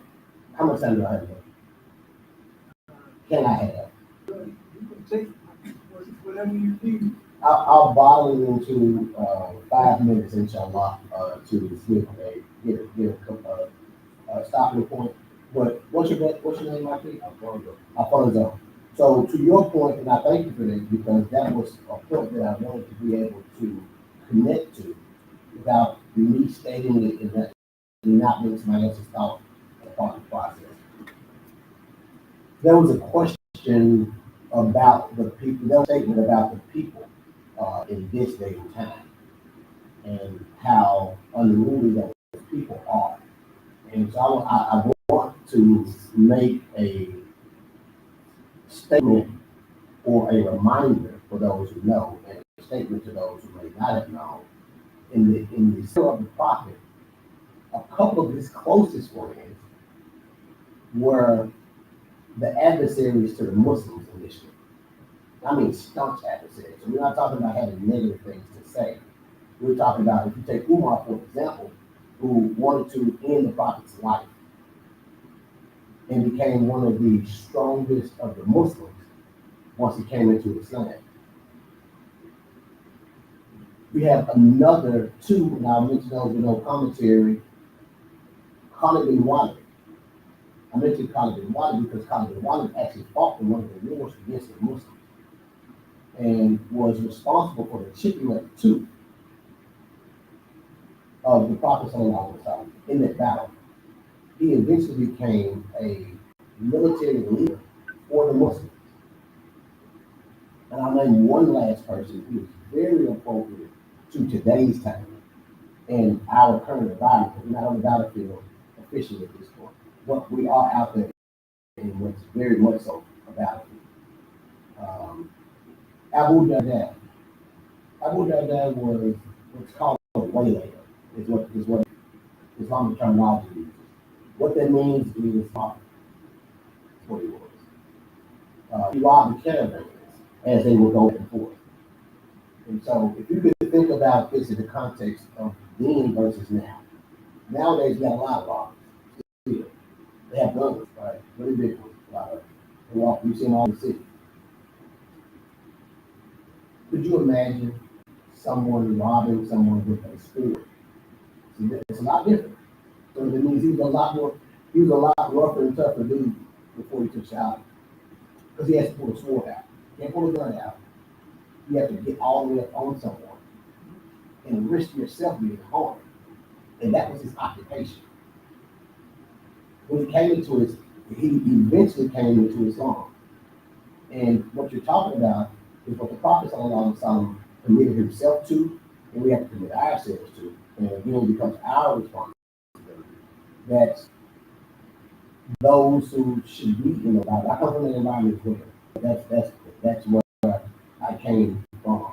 A: much time do I have left? Can I have?
F: You can take whatever you need.
A: I'll bottle it into 5 minutes, inshallah, to get a couple stopping point. But what's your name, my friend? Alfonso. So to your point, and I thank you for that because that was a point that I wanted to be able to connect to without me stating it and not being somebody else's thought as part of the process. There was a question about the people. There was a statement about the people in this day and time and how unruly those people are. And so I want to make a statement or a reminder for those who know, and a statement to those who may not have known. In the story of the prophet, a couple of his closest friends were the adversaries to the Muslims initially. I mean, staunch adversaries. So we're not talking about having negative things to say. We're talking about, if you take Umar, for example, who wanted to end the prophet's life and became one of the strongest of the Muslims once he came into Islam. We have another two, and I'll mention those with no commentary, Khalid bin Walid. I mentioned Khalid bin Walid because Khalid bin Walid actually fought in one of the wars against the Muslims and was responsible for the chipping of the tooth of the Prophet ﷺ in that battle. He eventually became a military leader for the Muslims. And I'll name one last person who is very appropriate to today's time and our current environment. We're not on the battlefield officially at this point, but we are out there and what's very much so a battlefield. Abu Darda. Abu Darda was what's called a waylayer, is what Islamic terminology uses. What that means is that's what he was. He robbed the caravans as they would go back and forth. And so if you could think about this in the context of then versus now. Nowadays we got a lot of robbers. Still. They have guns, right? Really big ones, a lot of them. They walk, you see them all in the city. Could you imagine someone robbing someone with a sword? See, it's a lot different. So that means he was a lot rougher and tougher dude before he took shot. Because he has to pull a sword out. He can't pull a gun out. You have to get all the way up on someone and risk yourself being harmed. And that was his occupation. When he came into his, he eventually came into Islam. And what you're talking about is what the Prophet ﷺ committed himself to, and we have to commit ourselves to. And again, becomes our responsibility. That those who should be in the environment, I come from an environment as well. That's where I came from.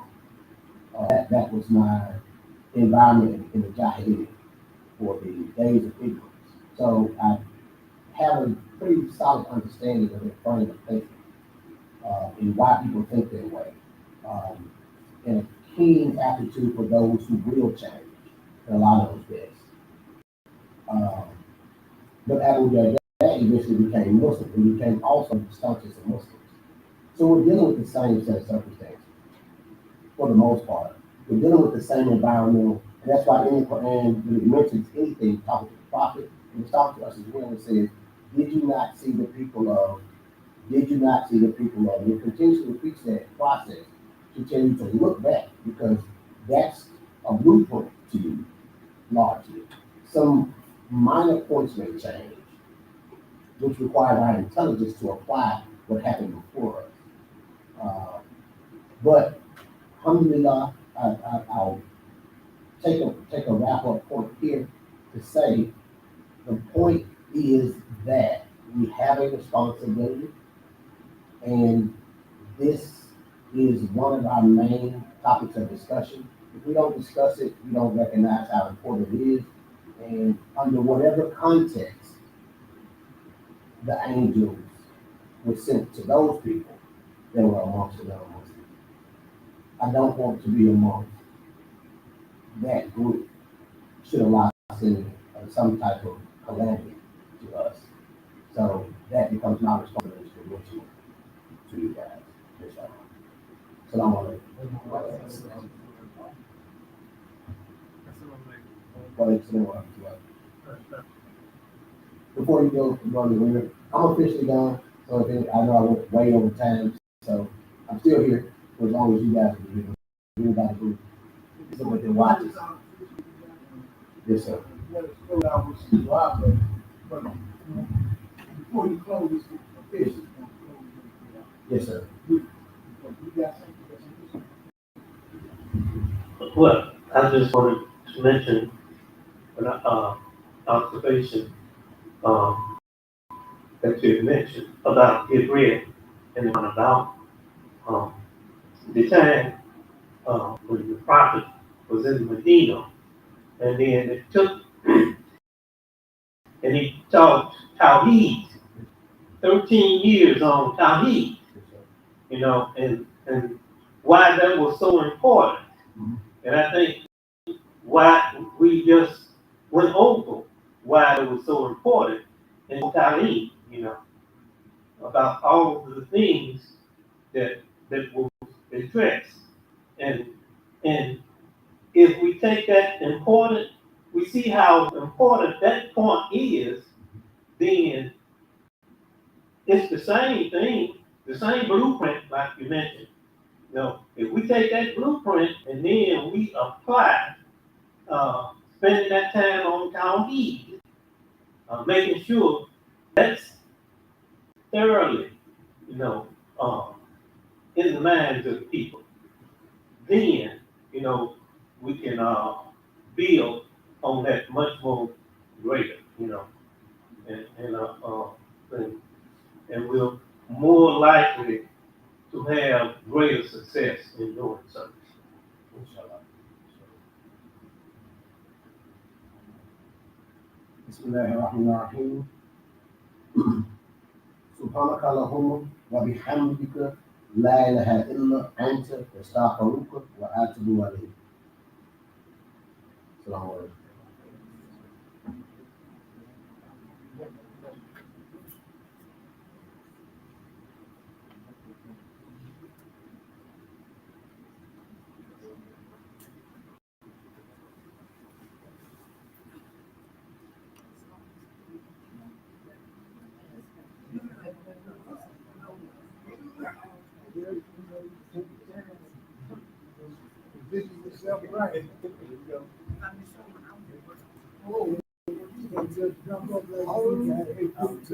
A: That was my environment in the Shaheed for the days of ignorance. So I have a pretty solid understanding of the frame of thinking and why people think that way. And a keen aptitude for those who will change in a lot of those ways. But Abu Darda eventually became Muslim and became also the staunchest of Muslims. So we're dealing with the same set of circumstances for the most part. We're dealing with the same environmental, and that's why in the Quran, when it mentions anything, talking to the Prophet, and it's talking to us as well, it says, did you not see the people of, did you not see the people of, and it continues to repeat that process to tell you to look back, because that's a blueprint to you, largely. Some minor points may change, which require our intelligence to apply what happened before us. But alhamdulillah, I'll take a wrap up point here to say the point is that we have a responsibility, and this is one of our main topics of discussion. If we don't discuss it, we don't recognize how important it is, and under whatever context the angels were sent to those people that were amongst the non-Muslims. I don't want to be amongst that group should allow us in some type of calamity to us. So that becomes my responsibility to mention to you guys. As-Salaamu Alaikum. Before you go, I'm officially gone. So I know I went way over time. So I'm still here for as long as you guys are here. Anybody who is with their watches. Yes, sir.
F: Let us go out with some dua, but before you close this official,
A: Yes, sir.
F: you got something?
D: Well, I just wanted to mention an observation that you mentioned about Israel and about the time when the prophet was in Medina, and then it took, and he taught Tawheed, 13 years on Tawheed, you know, and why that was so important. And I think why we just went over why it was so important in Tawheed, you know, about all of the things that was addressed. And if we take that important, we see how important that point is, then it's the same thing, the same blueprint like you mentioned. You know, if we take that blueprint and then we apply spending that time on Tawheed, making sure that's thoroughly, you know, in the minds of the people, then, you know, we can build on that much more greater, you know, and we'll more likely to have greater success in doing service.
A: Inshallah. Bismillahirrahmanirrahim. سبحانك اللهم وبحمدك لا إله إلا أنت أستغفرك وأتوب إليك. السلام عليكم.
F: This is yourself right. There you go. Oh, you just jump up like